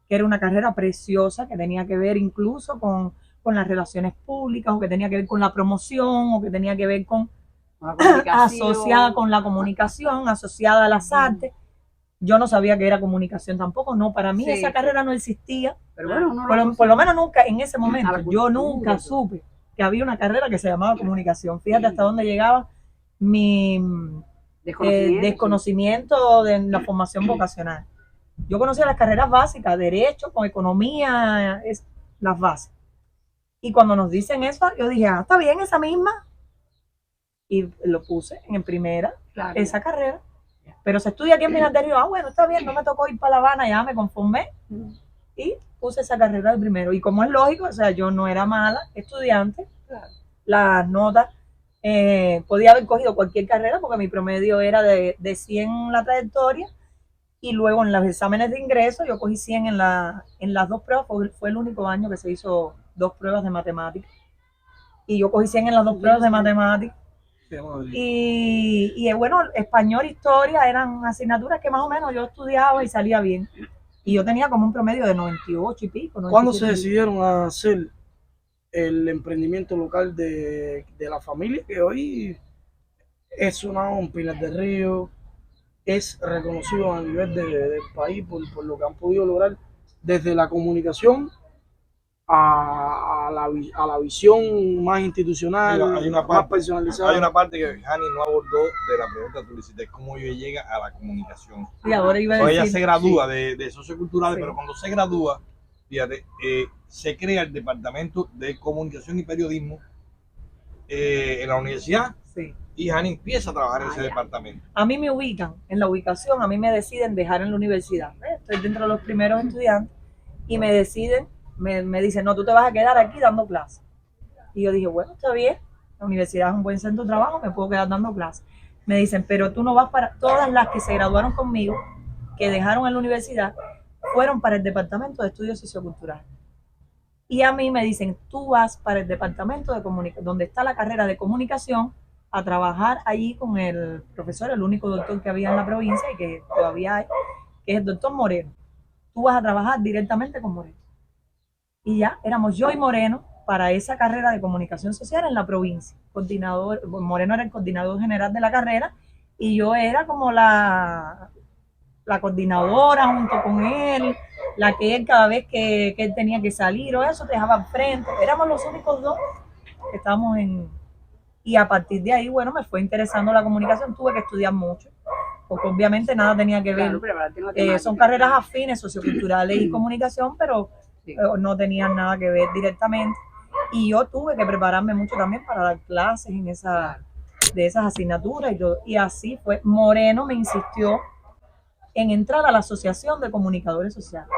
que era una carrera preciosa, que tenía que ver incluso con las relaciones públicas, o que tenía que ver con la promoción, o que tenía que ver con Con la comunicación. asociada con la comunicación, asociada a las artes. Yo no sabía que era comunicación tampoco, no, para mí Sí, esa sí. carrera no existía. Pero bueno, uno Por lo menos nunca, en ese momento, A la yo cultura, nunca todo. supe que había una carrera que se llamaba comunicación. Fíjate Sí. hasta dónde llegaba mi desconocimiento de la formación vocacional. Yo conocía las carreras básicas, derecho, con economía, las bases. Y cuando nos dicen eso, yo dije, está bien, esa misma. Y lo puse en primera, Claro. esa carrera. Pero se estudia aquí en Pinaterio. Bueno, está bien, no me tocó ir para La Habana, ya me conformé. Y puse esa carrera de primero. Y como es lógico, o sea, yo no era mala estudiante. Claro. Las notas, podía haber cogido cualquier carrera porque mi promedio era de 100 en la trayectoria. Y luego en los exámenes de ingreso yo cogí 100 en las 2 pruebas. Fue el único año que se hizo 2 pruebas de matemáticas. Y yo cogí 100 en las 2 pruebas de matemáticas. Y bueno, español, historia eran asignaturas que más o menos yo estudiaba y salía bien. Y yo tenía como un promedio de 98 y pico. ¿Cuándo se 97 y pico. decidieron a hacer el emprendimiento local de la familia, que hoy es sonado en Pinar del Río, es reconocido a nivel del país por lo que han podido lograr desde la comunicación a la visión más institucional, Mira, hay una más parte, personalizada. hay una parte que Hani no abordó de la pregunta que tú le hiciste, es cómo ella llega a la comunicación. Y ahora iba a Pues ella decir, se gradúa de socioculturales, Sí. pero cuando se gradúa, fíjate, se crea el Departamento de Comunicación y Periodismo en la universidad sí. y Hani empieza a trabajar en ese ya. departamento. A mí me ubican en la ubicación, a mí me deciden dejar en la universidad. Estoy dentro de los primeros estudiantes y me deciden, me dicen, no, tú te vas a quedar aquí dando clases. Y yo dije, bueno, está bien, la universidad es un buen centro de trabajo, me puedo quedar dando clases. Me dicen, pero tú no vas para, todas las que se graduaron conmigo, que dejaron en la universidad, fueron para el Departamento de Estudios Socioculturales. Y a mí me dicen, tú vas para el Departamento de Comunicación, donde está la carrera de comunicación, a trabajar allí con el profesor, el único doctor que había en la provincia y que todavía hay, que es el doctor Moreno. Tú vas a trabajar directamente con Moreno. Y ya éramos yo y Moreno para esa carrera de comunicación social en la provincia. Coordinador, Moreno era el coordinador general de la carrera y yo era como la coordinadora junto con él, la que él cada vez que él tenía que salir o eso, te dejaba enfrente. Éramos los únicos dos que estábamos en... Y a partir de ahí, bueno, me fue interesando la comunicación, tuve que estudiar mucho, porque obviamente nada tenía que ver. Claro, prepararte en la temática. Son carreras afines, socioculturales y comunicación, pero Sí. no tenían nada que ver directamente. Y yo tuve que prepararme mucho también para dar clases en de esas asignaturas y todo. Y así fue. Moreno me insistió en entrar a la Asociación de Comunicadores Sociales.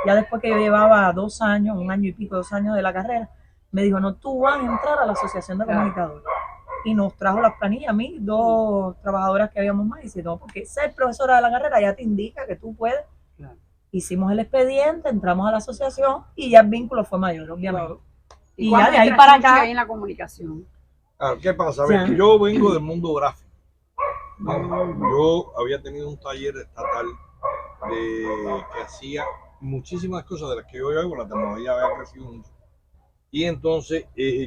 Ya después que yo llevaba 2 años, 1 año y pico, 2 años de la carrera, me dijo, no, tú vas a entrar a la Asociación de Comunicadores. Y nos trajo las planillas a mí, 2 trabajadoras que habíamos más, y dice, no, porque ser profesora de la carrera ya te indica que tú puedes. Claro. Hicimos el expediente, entramos a la asociación y ya el vínculo fue mayor, obviamente. Claro. Y cuándo ya de ahí entraste para tú acá, ahí en la comunicación? Claro, ¿qué pasa? A ver, Sí. yo vengo del mundo gráfico. Yo había tenido un taller estatal que hacía muchísimas cosas de las que yo hoy hago, la tecnología había crecido mucho. Y entonces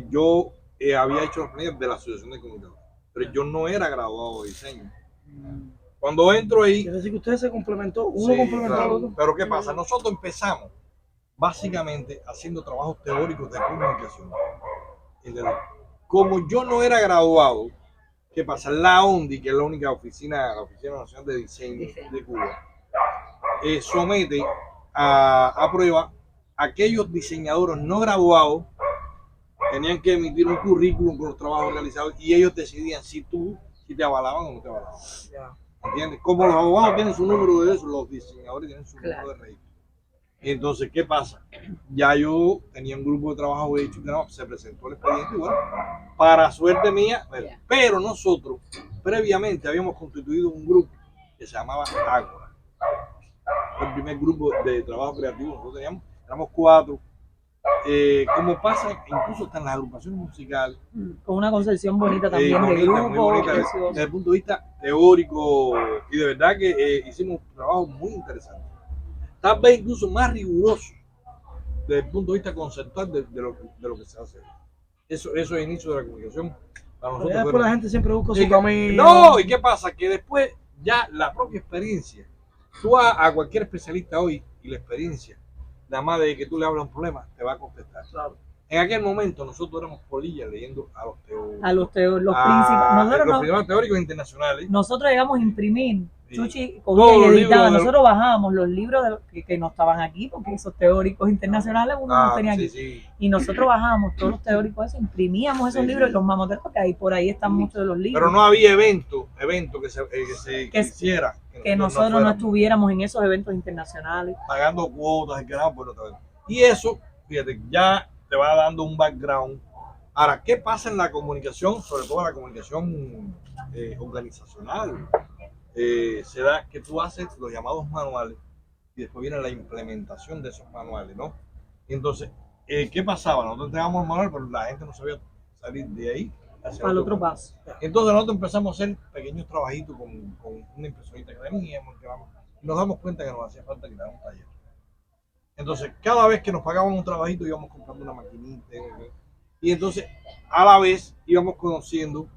yo había hecho los planes de la Asociación de Comunicadores, pero yo no era graduado de diseño. Cuando entro ahí, Quiere decir que ustedes se complementó, uno sí, complementó al claro. otro. Pero ¿qué pasa? Nosotros empezamos básicamente haciendo trabajos teóricos de comunicación. ¿Entendés? Como yo no era graduado, ¿qué pasa? La ONDI, que es la única oficina, la Oficina Nacional de Diseño de Cuba, somete a prueba a aquellos diseñadores no graduados. Tenían que emitir un currículum con los trabajos realizados y ellos decidían si te avalaban o no te avalaban. Ya. ¿Entiendes? Como los abogados tienen su número de eso, los diseñadores tienen su Claro. número de registro. Y entonces, ¿qué pasa? Ya yo tenía un grupo de trabajo hecho, se presentó el expediente y bueno, para suerte mía, pero nosotros previamente habíamos constituido un grupo que se llamaba Ágora. Fue el primer grupo de trabajo creativo, nosotros éramos 4. Como pasa incluso hasta en las agrupaciones musicales, con una concepción bonita también de bonita, muy grupo. bonita, desde el punto de vista teórico, y de verdad que hicimos un trabajo muy interesante, tal vez incluso más riguroso desde el punto de vista conceptual de lo que se hace. Eso es el inicio de la comunicación para nosotros. Después Pero, la gente siempre busca y su camino. no, ¿y qué pasa? Que después ya la propia experiencia, tú a cualquier especialista hoy y la experiencia, nada más de que tú le hablas un problema, te va a contestar. Claro. En aquel momento nosotros éramos polillas leyendo a los teóricos. A los principios. Los primeros teóricos internacionales. Nosotros llegamos a imprimir. Sí. Chuchi Todos cogía y los editaba. libros de- Nosotros bajábamos los libros que no estaban aquí, porque esos teóricos internacionales uno no tenía sí, aquí. sí. Y nosotros bajábamos todos los teóricos esos, imprimíamos esos Sí, libros sí. y los mamoteros, porque ahí por ahí están muchos de los libros. Pero no había evento que se Que- quisiera. que nosotros no fuéramos estuviéramos en esos eventos internacionales. pagando cuotas y que nada, pues no te ven. Y eso, fíjate, ya te va dando un background. Ahora, ¿qué pasa en la comunicación? Sobre todo en la comunicación organizacional. Se da que tú haces los llamados manuales y después viene la implementación de esos manuales, ¿no? Entonces, ¿qué pasaba? Nosotros entregamos el manual, pero la gente no sabía salir de ahí hacia Al otro paso. Entonces nosotros empezamos a hacer pequeños trabajitos con una impresorita que teníamos, y nos damos cuenta que nos hacía falta crear un taller. Entonces, cada vez que nos pagaban un trabajito íbamos comprando una maquinita. Y entonces, a la vez, íbamos conociendo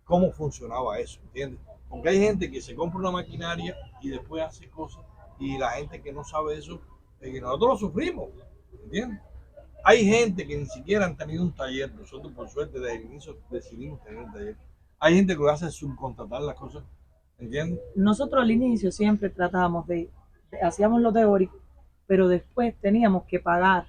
cómo funcionaba eso, ¿entiendes? Porque hay gente que se compra una maquinaria y después hace cosas, y la gente que no sabe eso, que nosotros lo sufrimos, ¿entiendes? Hay gente que ni siquiera han tenido un taller, nosotros por suerte desde el inicio decidimos tener un taller. Hay gente que lo hace subcontratar las cosas, ¿entiendes? Nosotros al inicio siempre tratábamos hacíamos lo teórico, pero después teníamos que pagar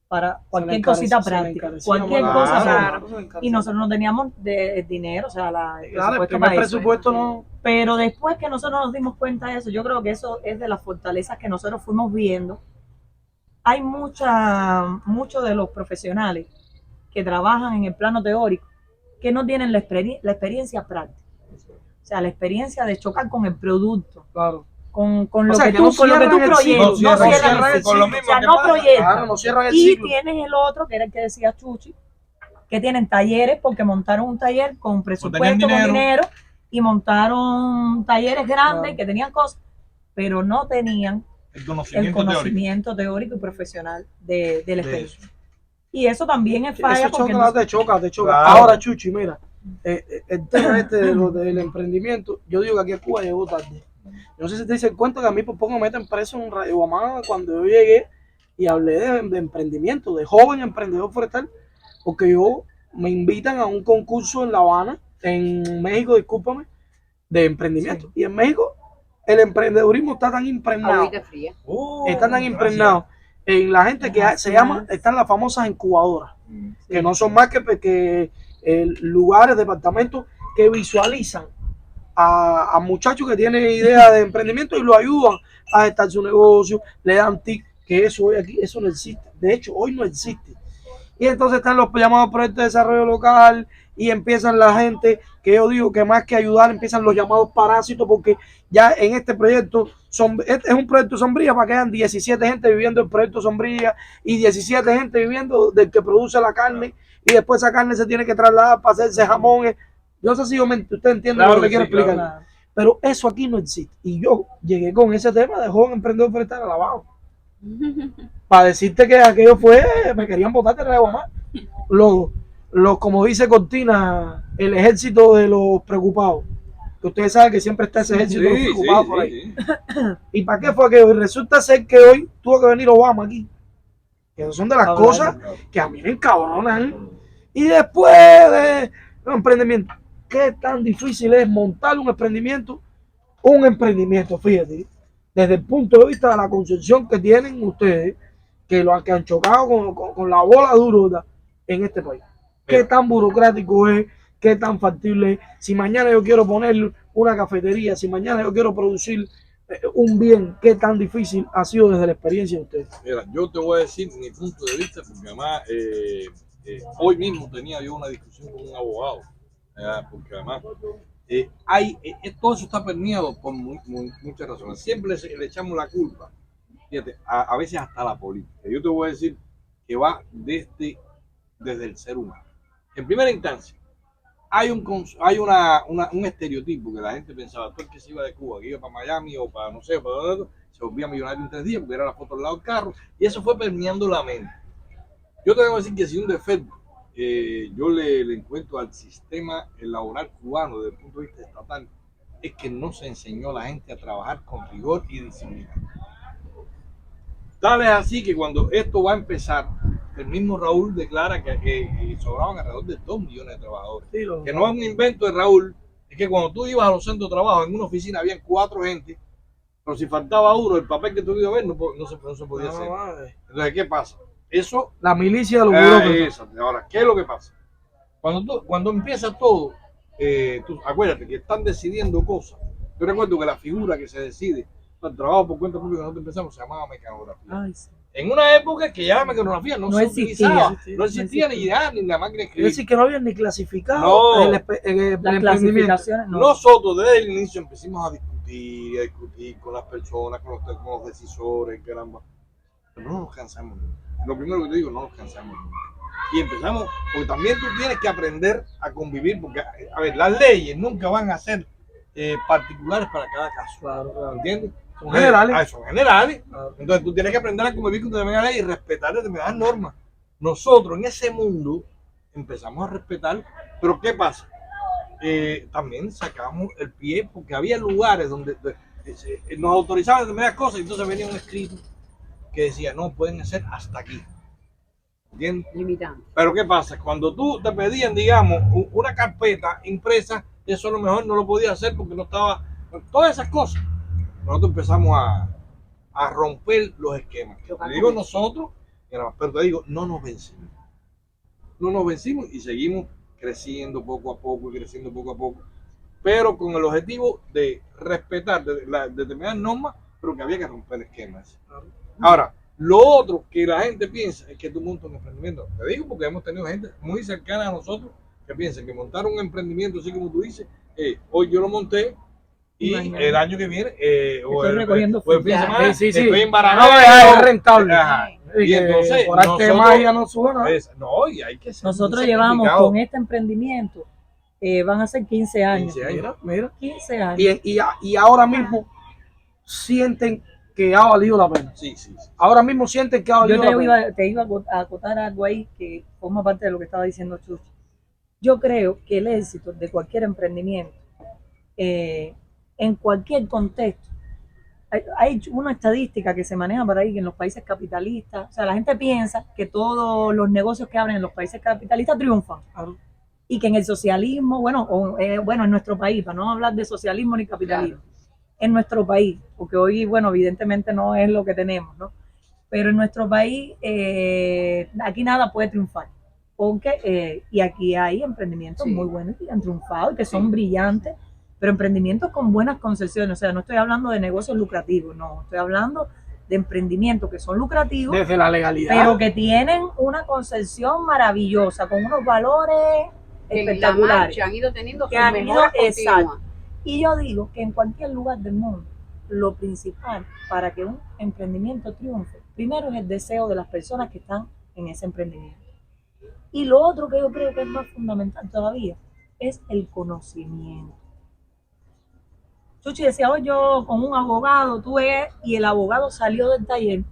para cualquier cosita práctica, cualquier cosa práctica. Y nosotros no teníamos dinero, o sea, Claro, el primer presupuesto no. Pero después que nosotros nos dimos cuenta de eso, yo creo que eso es de las fortalezas que nosotros fuimos viendo. Hay muchos de los profesionales que trabajan en el plano teórico que no tienen la experiencia práctica. O sea, la experiencia de chocar con el producto. Claro. Con lo que tú proyectas. No cierran el ciclo. O sea, no proyectan. No cierran el y ciclo. tienes el otro, que era el que decía Chuchi, que tienen talleres porque montaron un taller con presupuesto, con dinero, y montaron talleres grandes que tenían cosas, pero no tenían el conocimiento teórico y profesional de la experiencia. Y eso también es falla. Eso te choca. Claro. Ahora, Chuchi, mira, el tema del emprendimiento, yo digo que aquí a Cuba llegó tarde. No sé si te dicen cuenta que a mí por poco me meten preso en Radio Guamá cuando yo llegué y hablé de emprendimiento, de joven emprendedor forestal, porque me invitan a un concurso en La Habana, en México, discúlpame, de emprendimiento. Sí. Y en México el emprendedurismo está tan impregnado, está tan impregnado en la gente que se llama, están las famosas incubadoras, que no son más que lugares, departamentos que visualizan a muchachos que tienen ideas de emprendimiento y lo ayudan a gestar su negocio, le dan tips, que eso hoy aquí, eso no existe. De hecho, hoy no existe. Y entonces están los llamados proyectos de desarrollo local y empiezan la gente, que yo digo que más que ayudar, empiezan los llamados parásitos, porque ya en este proyecto, este es un proyecto Sombrilla para que hayan 17 gente viviendo el proyecto Sombrilla y 17 gente viviendo del que produce la carne, y después esa carne se tiene que trasladar para hacerse jamones. Yo no sé si usted entiende lo que quiero explicar. Claro. Pero eso aquí no existe. Y yo llegué con ese tema de joven emprendedor forestal alabado. Para decirte que aquello me querían botar de nuevo más. Como dice Cortina, el ejército de los preocupados. Que ustedes saben que siempre está ese ejército de los preocupados por ahí. ¿Y para qué fue aquello? Resulta ser que hoy tuvo que venir Obama aquí. Que son de las cosas que a mí me encabronan. Y después de los emprendimientos, ¿qué tan difícil es montar un emprendimiento? Un emprendimiento, fíjate, desde el punto de vista de la concepción que tienen ustedes, que han chocado con la bola dura en este país. ¿Qué tan burocrático es? ¿Qué tan factible es? Si mañana yo quiero poner una cafetería, si mañana yo quiero producir un bien, ¿qué tan difícil ha sido desde la experiencia de ustedes? Mira, yo te voy a decir mi punto de vista, porque además hoy mismo tenía yo una discusión con un abogado. Porque además todo eso está permeado por muchas razones. Siempre le echamos la culpa, fíjate, a veces hasta la política. Yo te voy a decir que va desde el ser humano. En primera instancia, hay un estereotipo que la gente pensaba, todo el que se iba de Cuba, que iba para Miami o para no sé, para dónde, se volvía millonario en 3 días porque era la foto al lado del carro, y eso fue permeando la mente. Yo te voy a decir que si un defecto yo le encuentro al sistema laboral cubano desde el punto de vista estatal, es que no se enseñó a la gente a trabajar con rigor y disciplina. Tal es así que cuando esto va a empezar, el mismo Raúl declara que sobraban alrededor de 2 millones de trabajadores. Sí, que no es un invento de Raúl, es que cuando tú ibas a los centros de trabajo, en una oficina habían 4 gente, pero si faltaba uno, el papel que tú ibas a ver no se podía hacer. Madre. Entonces, ¿qué pasa? Eso, la milicia de los burócratas. Ahora, ¿qué es lo que pasa? Cuando empieza todo, tú acuérdate que están decidiendo cosas. Yo recuerdo que la figura que se decide, el trabajo por cuenta pública, nosotros empezamos, se llamaba mecanografía. Ay, sí. En una época que ya la mecanografía no se utilizaba, no existía ni la máquina de escribir. Es decir, que no habían ni clasificado las clasificaciones. No. Nosotros desde el inicio empezamos a discutir con las personas, con los decisores, caramba. Pero no nos cansamos nunca. Lo primero que te digo, no nos cansamos nunca. Y empezamos, porque también tú tienes que aprender a convivir, porque, a ver, las leyes nunca van a ser particulares para cada caso. Claro. ¿Entiendes? Son generales. Son generales. Claro. Entonces tú tienes que aprender a convivir con determinadas leyes y respetar determinadas normas. Nosotros en ese mundo empezamos a respetar. Pero ¿qué pasa? También sacamos el pie porque había lugares donde nos autorizaban determinadas cosas y entonces venía un escrito que decía, no, pueden hacer hasta aquí. ¿Entiendes? Limitante. Pero ¿qué pasa? Cuando tú te pedían, digamos, una carpeta impresa, eso a lo mejor no lo podías hacer porque no estaba, todas esas cosas. Nosotros empezamos a romper los esquemas. Chocar Te digo con nosotros, pero te digo, no nos vencimos. No nos vencimos y seguimos creciendo poco a poco y creciendo poco a poco, pero con el objetivo de respetar determinadas normas, pero que había que romper esquemas. Ahora, lo otro que la gente piensa es que tú montas un emprendimiento. Te digo porque hemos tenido gente muy cercana a nosotros que piensa que montar un emprendimiento, así como tú dices, hoy yo lo monté y Mañana. el año que viene, o Estoy recogiendo o el fin de fruta. semana, Sí. estoy en No, Barahona. es rentable. Ajá. Y Y que entonces, por arte de nosotros- magia no suena. No, y hay que ser Nosotros muy llevamos sacrificado. con este emprendimiento, van a ser 15 años. 15 años. Mira. 15 años. Y ahora mismo sienten que ha valido la pena. Sí. Ahora mismo sienten que ha valido Yo la pena. te iba a acotar algo ahí que forma parte de lo que estaba diciendo Chucho. Yo creo que el éxito de cualquier emprendimiento, en cualquier contexto, hay una estadística que se maneja por ahí que en los países capitalistas, o sea, la gente piensa que todos los negocios que abren en los países capitalistas triunfan. Claro. Y que en el socialismo, bueno, en nuestro país, para no hablar de socialismo ni capitalismo, en nuestro país, porque hoy, bueno, evidentemente no es lo que tenemos, ¿no? Pero en nuestro país, aquí nada puede triunfar, porque, y aquí hay emprendimientos muy buenos que han triunfado y que son brillantes, pero emprendimientos con buenas concesiones, o sea, no estoy hablando de negocios lucrativos, no, estoy hablando de emprendimientos que son lucrativos, Desde la legalidad. pero que tienen una concesión maravillosa, con unos valores En la espectaculares. marcha han ido teniendo Que sus han ido- mejoras exacto. continuas. Y yo digo que en cualquier lugar del mundo, lo principal para que un emprendimiento triunfe, primero es el deseo de las personas que están en ese emprendimiento. Y lo otro que yo creo que es más fundamental todavía es el conocimiento. Chuchi decía, hoy yo con un abogado tuve, y el abogado salió del taller,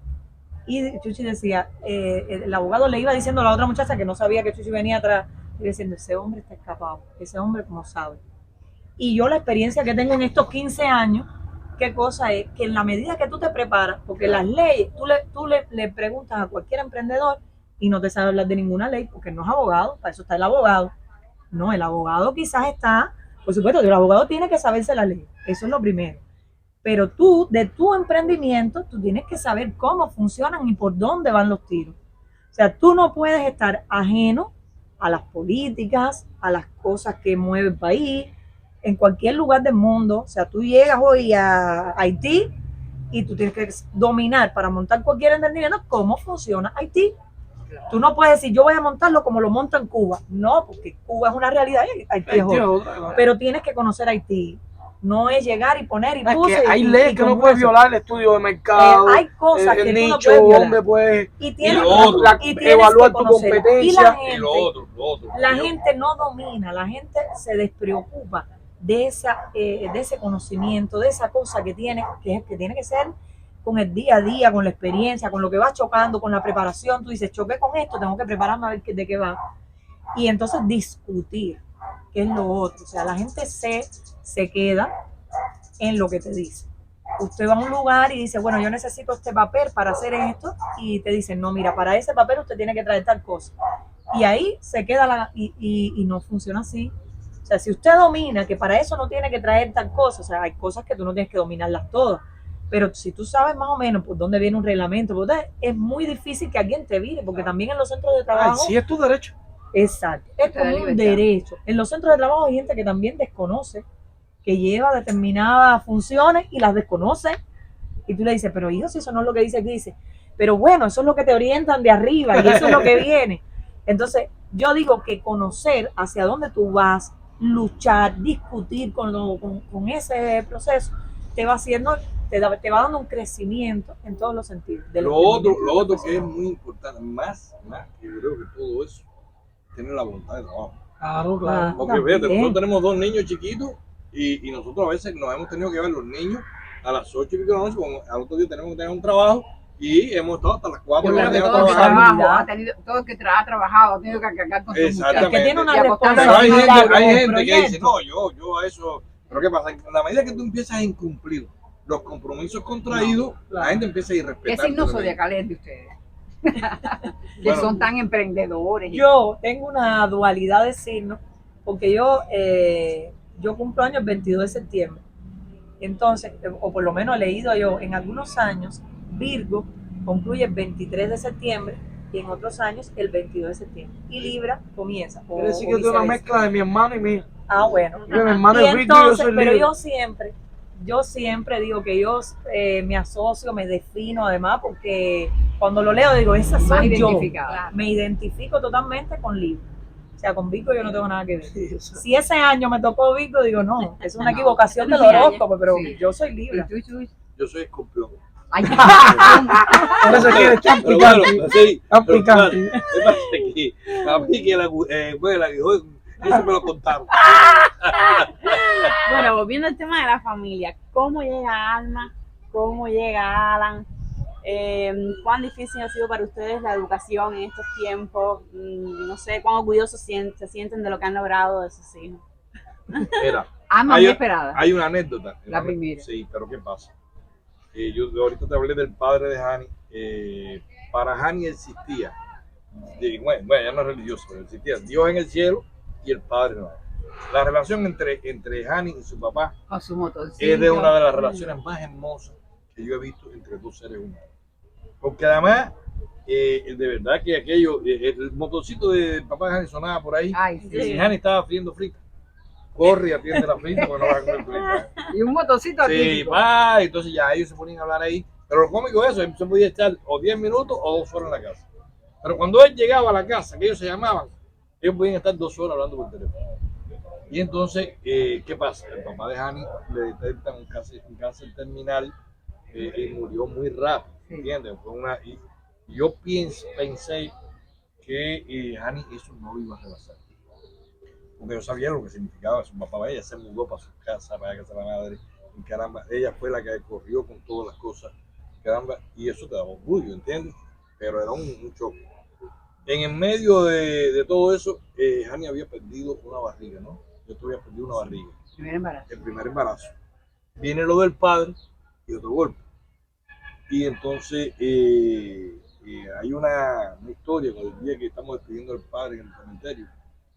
y Chuchi decía, el abogado le iba diciendo a la otra muchacha que no sabía que Chuchi venía atrás, y diciendo, ese hombre está escapado, ese hombre como sabe. Y yo la experiencia que tengo en estos 15 años, qué cosa es, que en la medida que tú te preparas, porque las leyes, tú le preguntas a cualquier emprendedor y no te sabe hablar de ninguna ley, porque no es abogado, para eso está el abogado. No, el abogado quizás está, por supuesto, el abogado tiene que saberse la ley, eso es lo primero. Pero tú, de tu emprendimiento, tú tienes que saber cómo funcionan y por dónde van los tiros. O sea, tú no puedes estar ajeno a las políticas, a las cosas que mueve el país, en cualquier lugar del mundo. O sea, tú llegas hoy a Haití y tú tienes que dominar para montar cualquier emprendimiento cómo funciona Haití. Tú no puedes decir, yo voy a montarlo como lo monto en Cuba. No, porque Cuba es una realidad y Haití es otra. Pero tienes que conocer Haití. No es llegar y poner y Es puse. que hay y leyes que no como puedes eso. violar, el estudio de mercado, Hay cosas el que tú no nicho, puedes violar. donde puedes Y tienes, lo otro, y tienes evaluar que tu conocer. competencia. Y la Y gente, lo otro. la gente no domina, la gente se despreocupa de ese conocimiento, de esa cosa que tiene que ser con el día a día, con la experiencia, con lo que va chocando, con la preparación. Tú dices, choqué con esto, tengo que prepararme a ver de qué va. Y entonces discutir, que es lo otro. O sea, la gente se queda en lo que te dice. Usted va a un lugar y dice, bueno, yo necesito este papel para hacer esto, y te dicen, no, mira, para ese papel usted tiene que traer tal cosa. Y ahí se queda y no funciona así. O sea, si usted domina que para eso no tiene que traer tal cosa, o sea, hay cosas que tú no tienes que dominarlas todas, pero si tú sabes más o menos por dónde viene un reglamento, es muy difícil que alguien te vire, porque también en los centros de Ay, trabajo... sí es tu derecho. Exacto, es Te da como un libertad. derecho. En los centros de trabajo hay gente que también desconoce, que lleva determinadas funciones y las desconoce. Y tú le dices, pero hijo, si eso no es lo que dice aquí, dice, pero bueno, eso es lo que te orientan de arriba y eso es lo que viene. Entonces, yo digo que conocer hacia dónde tú vas, luchar, discutir con ese proceso, te va haciendo, te va dando un crecimiento en todos los sentidos. Lo otro que es muy importante, más que yo creo que todo eso, tener la voluntad de trabajo. Claro, claro. Porque fíjate, También. nosotros tenemos 2 niños chiquitos y nosotros a veces nos hemos tenido que llevar los niños a las 8 y pico de la noche, al otro día tenemos que tener un trabajo Y hemos estado hasta las 4 de la Pero que mañana todo el que trabajando. trabajo ha tenido, todo el que ha trabajado, ha tenido que cargar con su Exactamente. El que tiene una Y apostando Pero hay responsabilidad gente, con hay el gente que dice, proyecto. no, yo a eso. Pero ¿qué pasa? En la medida que tú empiezas a incumplir los compromisos contraídos, la gente empieza a ¿Qué irrespetar. signo zodiacal es de ustedes? Que Bueno. son tan emprendedores. Yo tengo una dualidad de signos, porque yo cumplo años el 22 de septiembre. Entonces, o por lo menos he leído yo, en algunos años, Virgo concluye el 23 de septiembre y en otros años el 22 de septiembre. Y Libra comienza. Quiere decir que es una viceversa. mezcla de mi hermano y mío. Ah, bueno. Mi hermano Y es Virgo y yo entonces, soy pero Libra. yo siempre digo que yo me asocio, me defino además, porque cuando lo leo digo, esa Más soy yo. identificada. Me identifico totalmente con Libra. O sea, con Virgo yo no tengo nada que ver. Sí, o sea, Si ese año me tocó Virgo, digo, no, es una No. equivocación del Sí, año. horóscopo, pero Sí. yo soy ¿Y Libra. tú? Yo soy escorpión. Ay, por eso quiere tan Pero picante. bueno, sí, Tan pero claro, picante. me parece que a mí que el aguijón, eso me lo contaron. Bueno, volviendo al tema de la familia, ¿cómo llega Alma? ¿Cómo llega Alan? ¿Cuán difícil ha sido para ustedes la educación en estos tiempos? No sé, ¿cuán orgullosos se sienten de lo que han logrado de sus hijos? Mira, Alma hay, muy esperada. hay una anécdota. La primera. Sí, pero ¿qué pasa? Yo ahorita te hablé del padre de Hani. Para Hani existía, bueno, ya no es religioso, pero existía Dios en el cielo y el padre no. La relación entre Hani y su papá Con su motociclo. es de una de las relaciones más hermosas que yo he visto entre dos seres humanos. Porque además, de verdad que aquello, el motorcito de papá de Hani sonaba por ahí, Ay, y sí. si Hani estaba friendo frita, corre y atiende la frita porque no va a comer frita. Y un motocito Sí, atípico. va, entonces ya ellos se ponían a hablar ahí. Pero lo cómico es eso, se podía estar o 10 minutos o 2 horas en la casa. Pero cuando él llegaba a la casa, que ellos se llamaban, ellos podían estar 2 horas hablando por teléfono. Y entonces, ¿qué pasa? El papá de Hani le detectan un cáncer terminal y murió muy rápido, ¿entiendes? Y yo pensé que Hani eso no lo iba a rebasar. Porque yo sabía lo que significaba su papá. Ella se mudó para su casa, para casa de la madre. Y caramba, ella fue la que corrió con todas las cosas. Caramba, y eso te daba orgullo, ¿entiendes? Pero era un choque. En el medio de todo eso, Hani había perdido una barriga, ¿no? Yo había perdido una barriga. Primer embarazo. El primer embarazo. Viene lo del padre y otro golpe. Y entonces hay una historia con el día que estamos despidiendo al padre en el cementerio.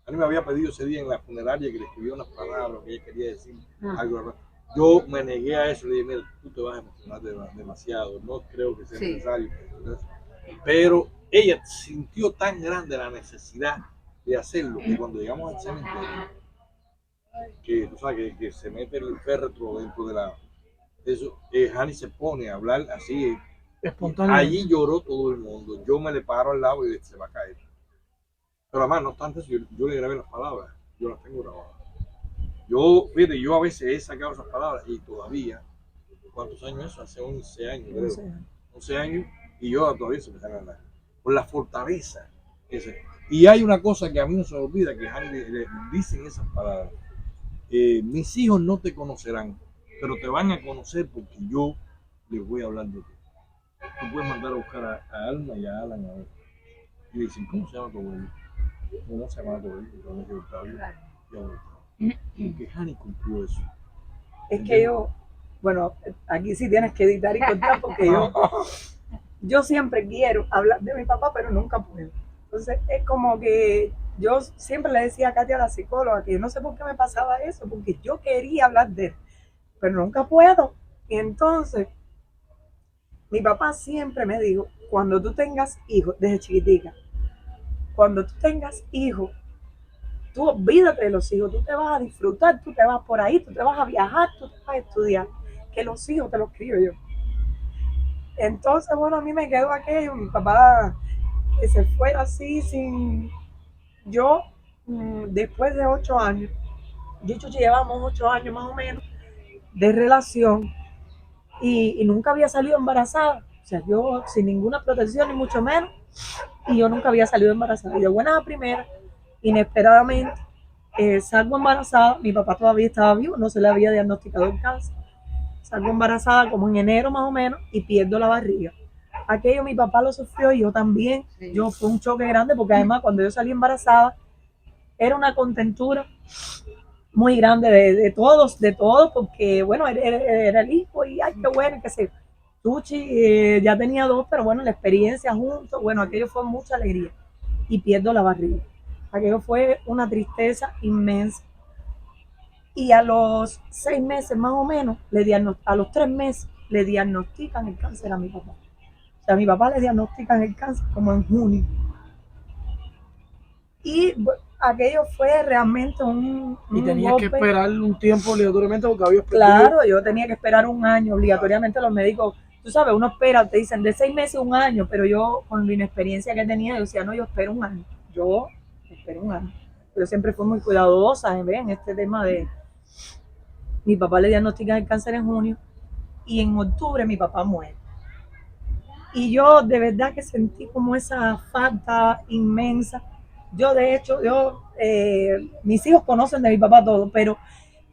Hani me había pedido ese día en la funeraria que le escribió unas palabras que ella quería decir, algo. Yo me negué a eso, le dije, mira, tú te vas a emocionar demasiado, no creo que sea necesario. Pero ella sintió tan grande la necesidad de hacerlo que cuando llegamos al cementerio, que tú sabes que se mete el féretro dentro de eso, Hani se pone a hablar así. Espontáneo. Allí lloró todo el mundo. Yo me le paro al lado y se va a caer. Pero además, no obstante, yo le grabé las palabras, yo las tengo grabadas. Fíjate, yo a veces he sacado esas palabras y todavía, ¿cuántos años eso? Hace 11 años, creo. 11 años y yo todavía se me sale a hablar. Por la fortaleza. Y hay una cosa que a mí no se me olvida, que Hani le dicen esas palabras. Mis hijos no te conocerán, pero te van a conocer porque yo les voy a hablar de ti. Tú puedes mandar a buscar a Alma y a Alan a ver. Y dicen, ¿cómo se llama tu abuelo? ¿Cómo se llama tu abuelo? Porque Hani cumplió eso. Es que bueno, aquí sí tienes que editar y contar porque yo siempre quiero hablar de mi papá, pero nunca puedo. Entonces es como que yo siempre le decía a Katia, la psicóloga, que yo no sé por qué me pasaba eso, porque yo quería hablar de él, pero nunca puedo. Y entonces mi papá siempre me dijo, cuando tú tengas hijos, desde chiquitica, cuando tú tengas hijos, tú olvídate de los hijos, tú te vas a disfrutar, tú te vas por ahí, tú te vas a viajar, tú te vas a estudiar, que los hijos te los crío yo. Entonces, bueno, a mí me quedó aquello, mi papá que se fue así sin... Yo, después de 8 años, yo llevamos 8 años más o menos de relación y nunca había salido embarazada, o sea, yo sin ninguna protección ni mucho menos, y yo nunca había salido embarazada. Y de buenas a primeras, inesperadamente, salgo embarazada, mi papá todavía estaba vivo, no se le había diagnosticado el cáncer. Salgo embarazada como en enero más o menos y pierdo la barriga. aquello mi papá lo sufrió y yo también. Sí. Yo fue un choque grande porque además cuando yo salí embarazada era una contentura muy grande de todos, porque bueno, era el hijo y ay, qué bueno, que se Tuchi ya tenía 2, pero bueno, la experiencia juntos, bueno, aquello fue mucha alegría y pierdo la barriga. Aquello fue una tristeza inmensa. Y a los 6 meses más o menos, a los 3 meses, le diagnostican el cáncer a mi papá. O sea, a mi papá le diagnostican el cáncer como en junio. Y aquello fue realmente Y un tenías que golpe. esperar un tiempo obligatoriamente porque habías perdido. Claro, yo tenía que esperar un año, obligatoriamente los médicos, tú sabes, uno espera, te dicen de 6 meses a un año, pero yo con la inexperiencia que tenía, yo decía, no, yo espero un año, yo espero un año. Yo siempre fui muy cuidadosa en este tema de, mi papá le diagnostican el cáncer en junio y en octubre mi papá muere. Y yo de verdad que sentí como esa falta inmensa. Yo de hecho, mis hijos conocen de mi papá todo, pero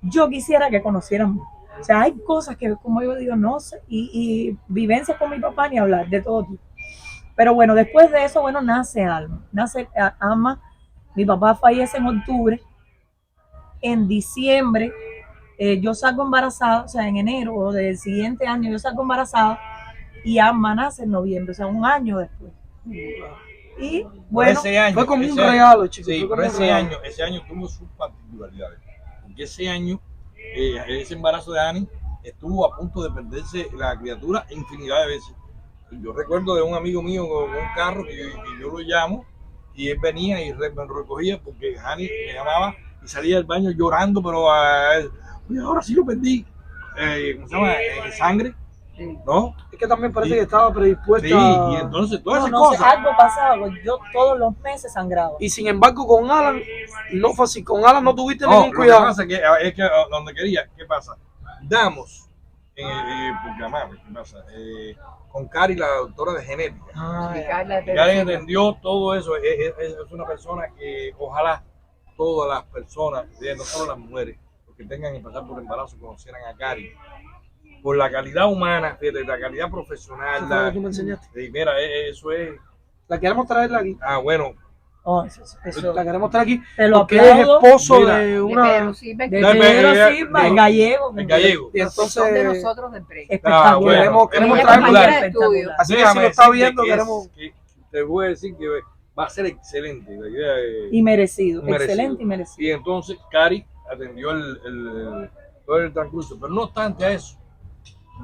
yo quisiera que conocieran. O sea, hay cosas que, como yo digo, no sé, y vivencias con mi papá ni hablar, de todo tipo. Pero bueno, después de eso, bueno, nace Alma. Nace Alma, mi papá fallece en octubre. En diciembre, yo salgo embarazada, o sea, en enero del siguiente año, yo salgo embarazada y Alma nace en noviembre, o sea, un año después. Y bueno, ese año, fue como un ese año, regalo, chicos. sí, fue como pero un regalo. ese año tuvo sus particularidades. Porque ese año, ese embarazo de Annie estuvo a punto de perderse la criatura infinidad de veces. Yo recuerdo de un amigo mío con un carro que yo lo llamo y él venía y me recogía porque Annie me llamaba y salía del baño llorando, pero oye, ahora sí lo perdí. ¿Cómo se llama? Sangre, Sí. ¿no? Es que también parece Sí. que estaba predispuesta. Sí, y entonces todas no, esas no sé, cosas. algo pasaba, yo todos los meses sangraba. Y sin embargo, con Alan, no fue así. Con Alan no tuviste No, ningún lo cuidado. que pasa es que donde quería, ¿qué pasa? Damos, porque además, ¿qué pasa? Con Cari, la doctora de genética. Ah, Y ya. Carla de Cari Pedro entendió todo eso, es una persona que ojalá todas las personas, no solo las mujeres, los que tengan que pasar por embarazo, conocieran a Cari. Por la calidad humana, fíjate, la calidad profesional. Eso fue lo que tú me enseñaste. Mira, eso es. La queremos traerla aquí. Bueno, Oh, eso, La queremos traer aquí. te lo Porque es aplaudo. esposo Mira, de de una. Pedro Silva, De que No, Pedro pero, Silva, el gallego. el gallego. Y son de entonces. nosotros de Break. Espectacular. bueno, queremos Ella es traerla compañera aquí. de estudio. Así que si lo Déjame está decirte viendo, que queremos. que te voy a decir que va a ser excelente. La idea es Y merecido, merecido. excelente y merecido. Y entonces Cari atendió todo el transcurso. Pero no obstante a eso,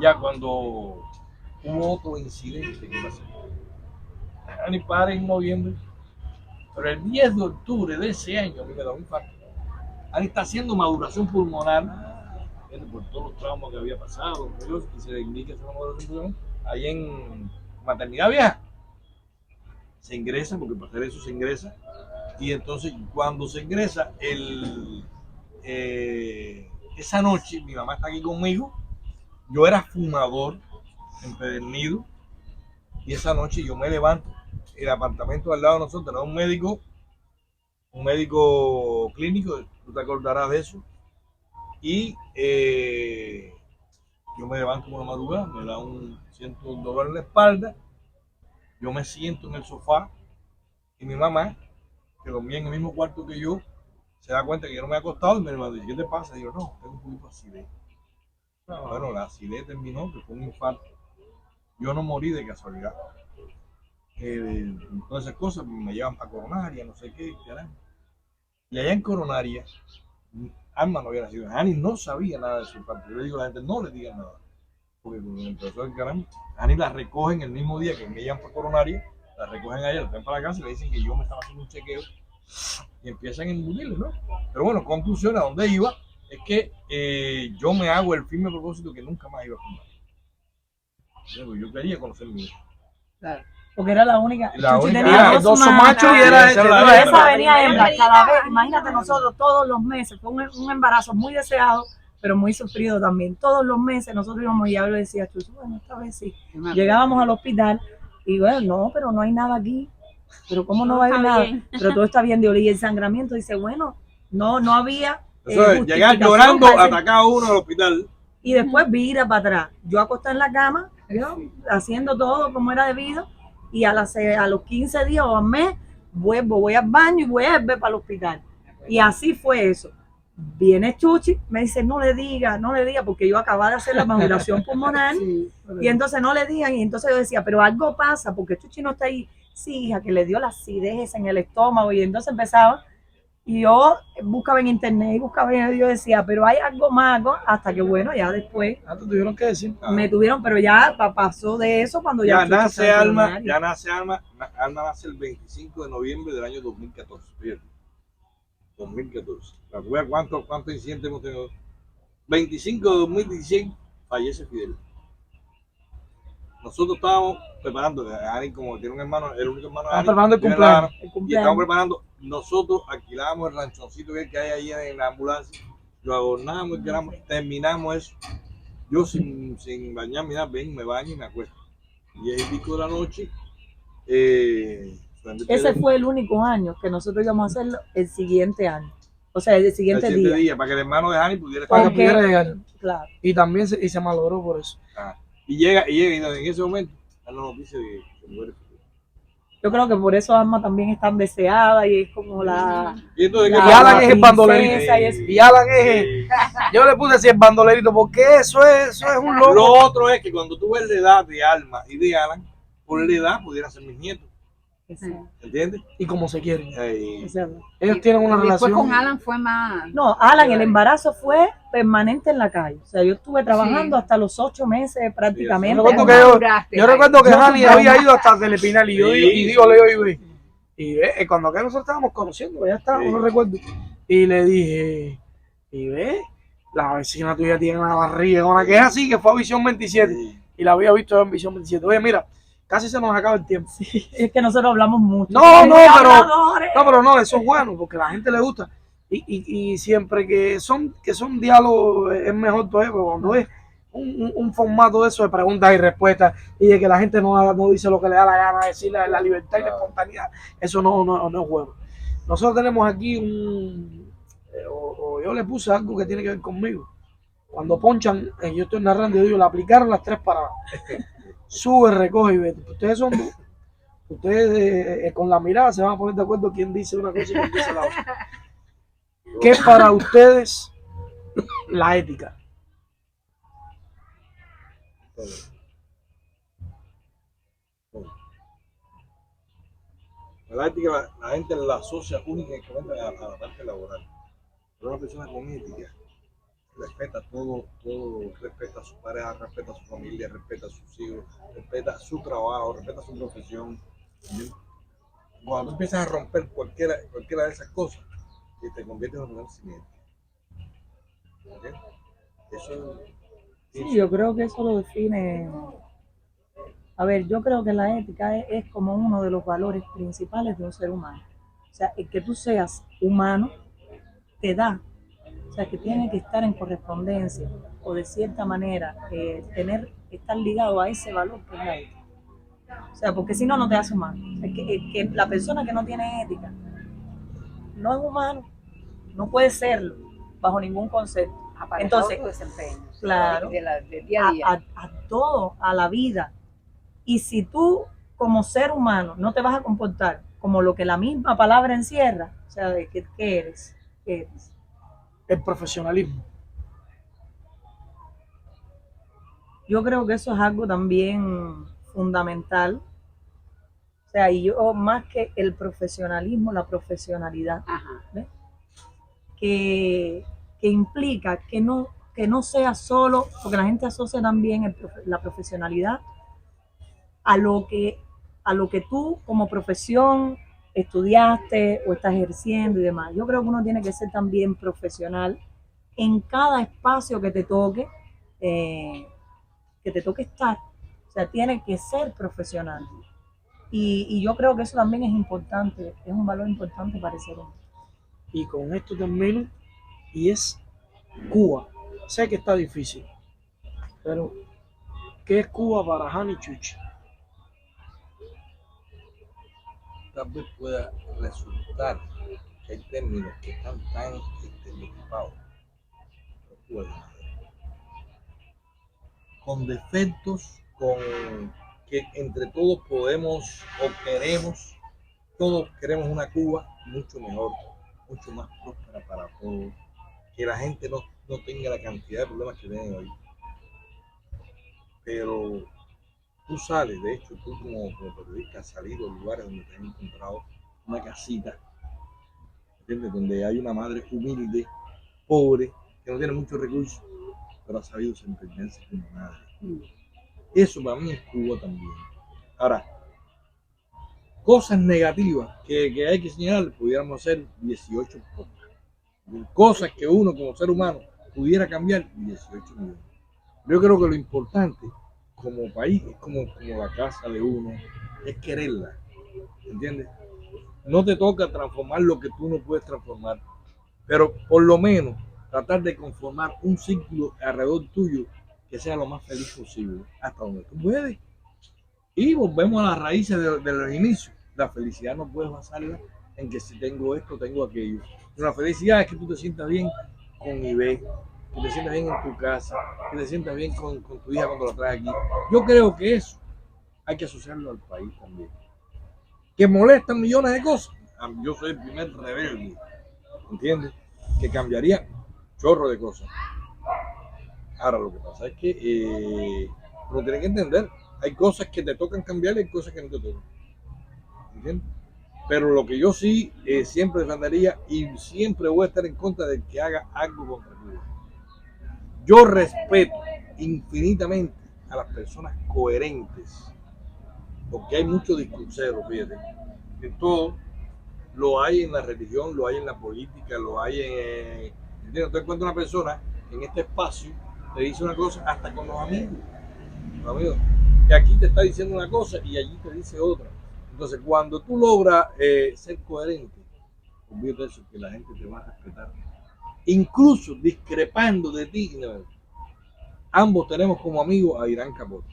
ya cuando hubo otro incidente que pasó. Ani para en noviembre, pero el 10 de octubre de ese año a mí me da un infarto. Ani está haciendo maduración pulmonar por todos los traumas que había pasado, y se le indica esa maduración pulmonar ahí en maternidad vieja. Se ingresa, porque para hacer eso se ingresa, y entonces cuando se ingresa, esa noche mi mamá está aquí conmigo, yo era fumador, empedernido, y esa noche yo me levanto, el apartamento al lado de nosotros era un médico clínico, tú te acordarás de eso, y yo me levanto por la madrugada, me da siento un dolor en la espalda, yo me siento en el sofá y mi mamá, que dormía en el mismo cuarto que yo, se da cuenta que yo no me he acostado y me dice, ¿qué te pasa? Y yo, no, tengo un poquito de acidez. Bueno, la acidez terminó, que fue un infarto. Yo no morí de casualidad. Todas esas cosas me llevan para Coronaria, no sé qué, caramba. Y allá en Coronaria, Alma no había nacido. Ani no sabía nada de su infarto. Yo le digo a la gente, no le digan nada. Porque cuando empezó el caramba, Ani la recogen el mismo día que me llevan para Coronaria, la recogen allá, la traen para la casa y le dicen que yo me estaba haciendo un chequeo y empiezan a embutirle, ¿no? Pero bueno, conclusión, a donde iba es que yo me hago el firme propósito que nunca más iba a fumar. Yo quería conocer mi hija. Claro. Porque era la única. La Chuchi única, tenía era dos machos y Sí, era esa era la Pero hembra. esa venía hembra cada vez. Imagínate nosotros todos los meses. Fue un embarazo muy deseado, pero muy sufrido también. Todos los meses nosotros íbamos y yo le decía a Chuchi, bueno, esta vez sí. Llegábamos al hospital y bueno, no, pero no hay nada aquí. Pero ¿cómo no va a haber está nada? bien. Pero todo está bien. Y el sangramiento dice, bueno, no había. Eso es, llegar justificación llorando, para ese- atacar a uno al hospital. Y después vira para atrás. Yo acostada en la cama yo haciendo todo como era debido, y a los 15 días o al mes voy al baño y vuelve para el hospital. Y así fue eso. Viene Chuchi, me dice, no le diga, porque yo acababa de hacer la maduración pulmonar, Sí, y entonces no le digan, y entonces yo decía, pero algo pasa, porque Chuchi no está ahí. Sí, hija, que le dio la acidez en el estómago, y entonces empezaba, y yo buscaba en internet, y buscaba en yo decía, pero hay algo más, hasta que bueno, ya después te tuvieron que decir. me tuvieron, pero ya pasó de eso cuando ya, Ya Chuchi nace estaba en Alma, primaria. ya nace Alma, Alma nace el 25 de noviembre del año 2014, fíjate. 2014. ¿Cuántos incidentes hemos tenido? 25 de 2016 fallece Fidel. Nosotros estábamos preparando, Ani como tiene un hermano, el único hermano de Estamos Ani, preparando el tiene cumpleaños. hermano, El y cumpleaños. estamos preparando, nosotros alquilábamos el ranchoncito que hay ahí en la ambulancia, lo adornamos, terminamos eso. Yo sin bañarme, nada, me baño y me acuesto. 10:00 de la noche, Ese fue el único año que nosotros íbamos a hacerlo el siguiente año. O sea, el siguiente día. para que el hermano de Ani pudiera Para estar. que pudiera llegar. Claro. Y también se malogró por eso. Y llega, y en ese momento, da la noticia de que se muere. Yo creo que por eso Alma también es tan deseada y es como la. Y entonces, Y ¿qué Alan pasa? es el bandolerito. princesa y eso. Y Alan es. Yo le puse así el bandolerito porque eso es un Lo loco. otro es que cuando tú ves la edad de Alma y de Alan, por la edad pudieran ser mis nietos. ¿Entiendes? Y como se quieren. O sea, Ellos tienen una Después relación. con Alan fue más. no, Alan, el embarazo fue permanente en la calle. O sea, yo estuve trabajando hasta los 8 meses prácticamente. Yo recuerdo ¿Cómo que duraste yo ahí? recuerdo que Yo Hani fui había ido hasta Telepinal y yo Sí, y digo, le digo, y ve, cuando acá nosotros estábamos conociendo, ya está, Sí. no recuerdo. Y le dije, y ve, la vecina tuya tiene una barriga, una que es así, que fue a Visión 27. Sí. Y la había visto en Visión 27. Oye, mira, casi se nos acaba el tiempo. Es que nosotros hablamos mucho. No, Somos pero, habladores. no, pero no, eso es bueno, porque a la gente le gusta. Y siempre que son diálogos es mejor todavía, porque cuando es un formato de eso de preguntas y respuestas y de que la gente no dice lo que le da la gana de decir, la libertad y la espontaneidad, eso no es bueno. Nosotros tenemos aquí o yo le puse algo que tiene que ver conmigo. Cuando ponchan, yo estoy narrando y digo, le aplicaron las 3 paradas. Sube, recoge y vete. Ustedes con la mirada se van a poner de acuerdo quién dice una cosa y quién dice la otra. ¿Qué es para ustedes la ética? La ética, la gente la asocia únicamente a la parte laboral. Pero una persona con ética respeta todo, respeta a su pareja, respeta a su familia, respeta a sus hijos, respeta su trabajo, respeta su profesión. Cuando tú empiezas a romper cualquiera de esas cosas, te conviertes en una persona sin ética. ¿Okay? Sí, yo creo que eso lo define. A ver, yo creo que la ética es como uno de los valores principales de un ser humano. O sea, el que tú seas humano te da. O sea, que tiene que estar en correspondencia o de cierta manera estar ligado a ese valor que es la ética. O sea, porque si no, no te hace humano. Es que la persona que no tiene ética no es humano, no puede serlo bajo ningún concepto. Entonces, Tu desempeño, claro, del día a día. a todo, a la vida. Y si tú, como ser humano, no te vas a comportar como lo que la misma palabra encierra, o sea, de que eres, ¿qué eres? El profesionalismo. Yo creo que eso es algo también fundamental. O sea, y yo más que el profesionalismo, la profesionalidad, Ajá. ¿ves? Que implica que no sea solo, porque la gente asocia también la profesionalidad a lo que tú como profesión estudiaste o estás ejerciendo y demás. Yo creo que uno tiene que ser también profesional en cada espacio que te toque estar. O sea, tiene que ser profesional. Y yo creo que eso también es importante, es un valor importante para el ser humano. Y con esto termino, y es Cuba. Sé que está difícil, pero ¿qué es Cuba para Hani Chuchi? Tal vez pueda resultar que hay términos que están tan estereotipados con defectos con que entre todos podemos o queremos, todos queremos una Cuba mucho mejor, mucho más próspera para todos, que la gente no tenga la cantidad de problemas que tienen hoy. Pero tú sales, de hecho, tú como periodista has salido a lugares donde te has encontrado una casita, ¿entiendes? Donde hay una madre humilde, pobre, que no tiene muchos recursos, pero ha sabido desempeñarse como madre. Eso para mí es Cuba también. Ahora, cosas negativas que hay que señalar, pudiéramos hacer 18 cosas. Cosas que uno como ser humano pudiera cambiar, 18 millones. Yo creo que lo importante como país es como la casa de uno, es quererla, ¿entiendes? No te toca transformar lo que tú no puedes transformar, pero por lo menos tratar de conformar un círculo alrededor tuyo que sea lo más feliz posible, hasta donde tú puedes. Y volvemos a las raíces de los inicios. La felicidad no puedes basarla en que si tengo esto, tengo aquello. La felicidad es que tú te sientas bien con Ibe, que te sientas bien en tu casa, que te sientas bien con tu hija cuando la traes aquí. Yo creo que eso hay que asociarlo al país también. Que molestan millones de cosas. Yo soy el primer rebelde, ¿entiendes? Que cambiaría chorro de cosas. Ahora lo que pasa es que uno tiene que entender, hay cosas que te tocan cambiar y hay cosas que no te tocan. ¿Entiendes? Pero lo que yo sí siempre defendería y siempre voy a estar en contra de que haga algo contra Cuba. Yo respeto infinitamente a las personas coherentes, porque hay muchos discurseros, fíjate, que todo lo hay en la religión, lo hay en la política, lo hay en... ¿entiendes? Te encuentras una persona en este espacio, te dice una cosa hasta con los amigos, que aquí te está diciendo una cosa y allí te dice otra. Entonces, cuando tú logras ser coherente, olvídate eso, que la gente te va a respetar. Incluso discrepando de ti, ambos tenemos como amigos a Irán Capote.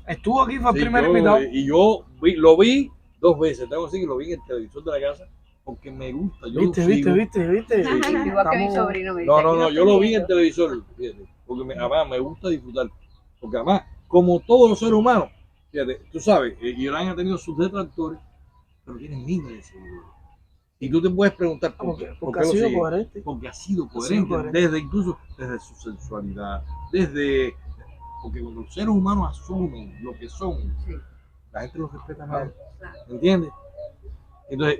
Estuvo aquí, fue el Sí, primer invitado. Y yo lo vi 2 veces, tengo que decir que lo vi en el televisor de la casa, porque me gusta. Yo ¿Viste? Igual que mi sobrino me dice. No, yo lo vi en el televisor, fíjate, porque además me gusta disfrutar. Porque además, como todos los seres humanos, fíjate, tú sabes, Irán ha tenido sus detractores, pero tiene miles de seguidores. Y tú te puedes preguntar por qué Porque lo ha sido sigue. coherente. Porque ha sido coherente, incluso desde su sensualidad, porque cuando los seres humanos asumen lo que son, Sí. la gente los respeta más, ¿entiendes? Entonces,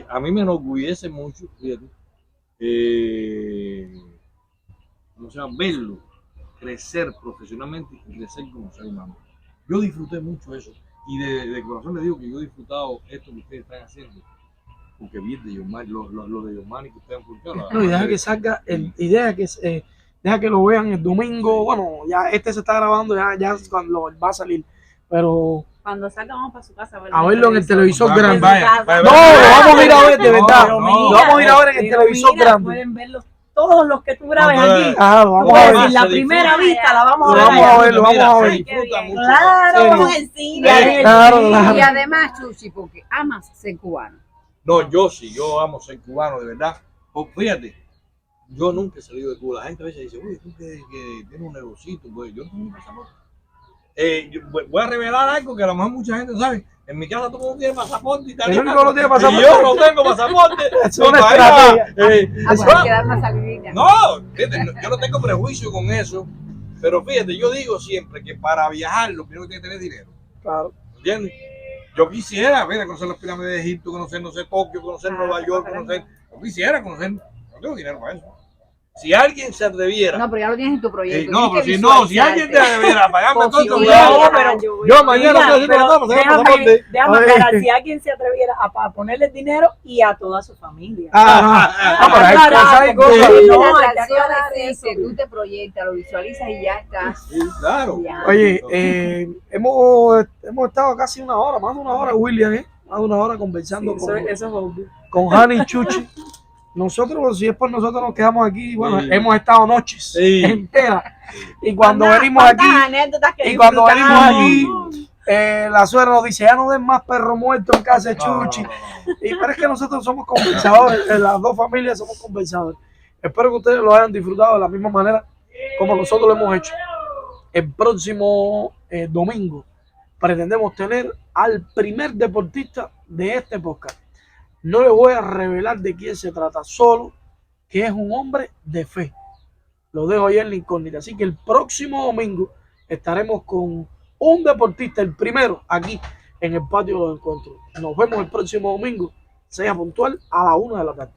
a mí me enorgullece mucho, fíjate, ¿cómo se llama? Verlo crecer profesionalmente y crecer como ser humano. Yo disfruté mucho eso y de corazón le digo que yo he disfrutado esto que ustedes están haciendo, porque vi de Yomani, lo de Yomani que ustedes han publicado. No, y deja que salga, deja que lo vean el domingo. Bueno, ya este se está grabando, ya cuando va a salir. Pero Cuando salga vamos para su casa a verlo en el televisor Vayan, grande. vayan, No, lo vamos a ir a ver de verdad. No, Lo vamos a ir a ver en el Pero televisor mira, grande. pueden verlos todos los que tú grabes No, aquí. Ah, lo vamos a No, ver. Pues, la se primera disfruta. vista la vamos Lo a ver. vamos a allá. ver, lo vamos a ver. Ay, qué bien. Claro, Serio. vamos en cine. Claro. Y además, Chuchi, porque amas ser cubano. No, yo sí, yo amo ser cubano, de verdad. Pues fíjate, yo nunca he salido de Cuba. La gente a veces dice, uy, tú que tienes un negocito, pues yo no tengo un pasaporte. Voy a revelar algo que a lo mejor mucha gente no sabe. En mi casa todo el mundo tiene pasaporte italiano. El único que no tiene pasaporte. Y yo no tengo pasaporte. Es una Mi país, estrategia. Pues hay que dar una salidita. no, fíjate, yo no tengo prejuicio con eso. Pero fíjate, yo digo siempre que para viajar lo primero que tiene que tener dinero. Claro. ¿Entiendes? Yo quisiera conocer las pirámides de Egipto, conocer, no sé, Tokio, conocer Nueva York, yo quisiera conocer, no tengo dinero para eso. Si alguien se atreviera, No, pero ya lo tienes en tu proyecto. no, pero tienes si que no, si alguien te visualizarte. atreviera a pagarme todo esto, Posibilidades. yo mañana Mira, estoy haciendo pero la tapa, sacar déjame pasaporte. aclarar, si alguien se atreviera a ponerle dinero y a toda su familia. Ah, pero hay Aclarar, cosas, hay porque cosas. no, La hay que atracción aclarar es eso. que tú te proyectas, lo visualizas y ya estás. Sí, claro. Ya. Oye, hemos estado casi una hora, más de una hora, William, más de una hora conversando Eso es obvio. con Hani y Chuchi. Nosotros, si es por nosotros, nos quedamos aquí. Bueno, Sí. hemos estado noches Sí. enteras. Y cuando venimos ¿Cuántas aquí, anécdotas que y cuando venimos disfrutamos? aquí, la suegra nos dice, ya no den más perro muerto en casa de No, no, Chuchi. no, no. Y pero es que nosotros somos compensadores, las dos familias somos compensadores. Espero que ustedes lo hayan disfrutado de la misma manera como nosotros lo hemos hecho. El próximo domingo pretendemos tener al primer deportista de este podcast. No les voy a revelar de quién se trata, solo que es un hombre de fe. Lo dejo ahí en la incógnita. Así que el próximo domingo estaremos con un deportista, el primero, aquí en el patio de los encuentros. Nos vemos el próximo domingo, sea puntual a la 1 de la tarde.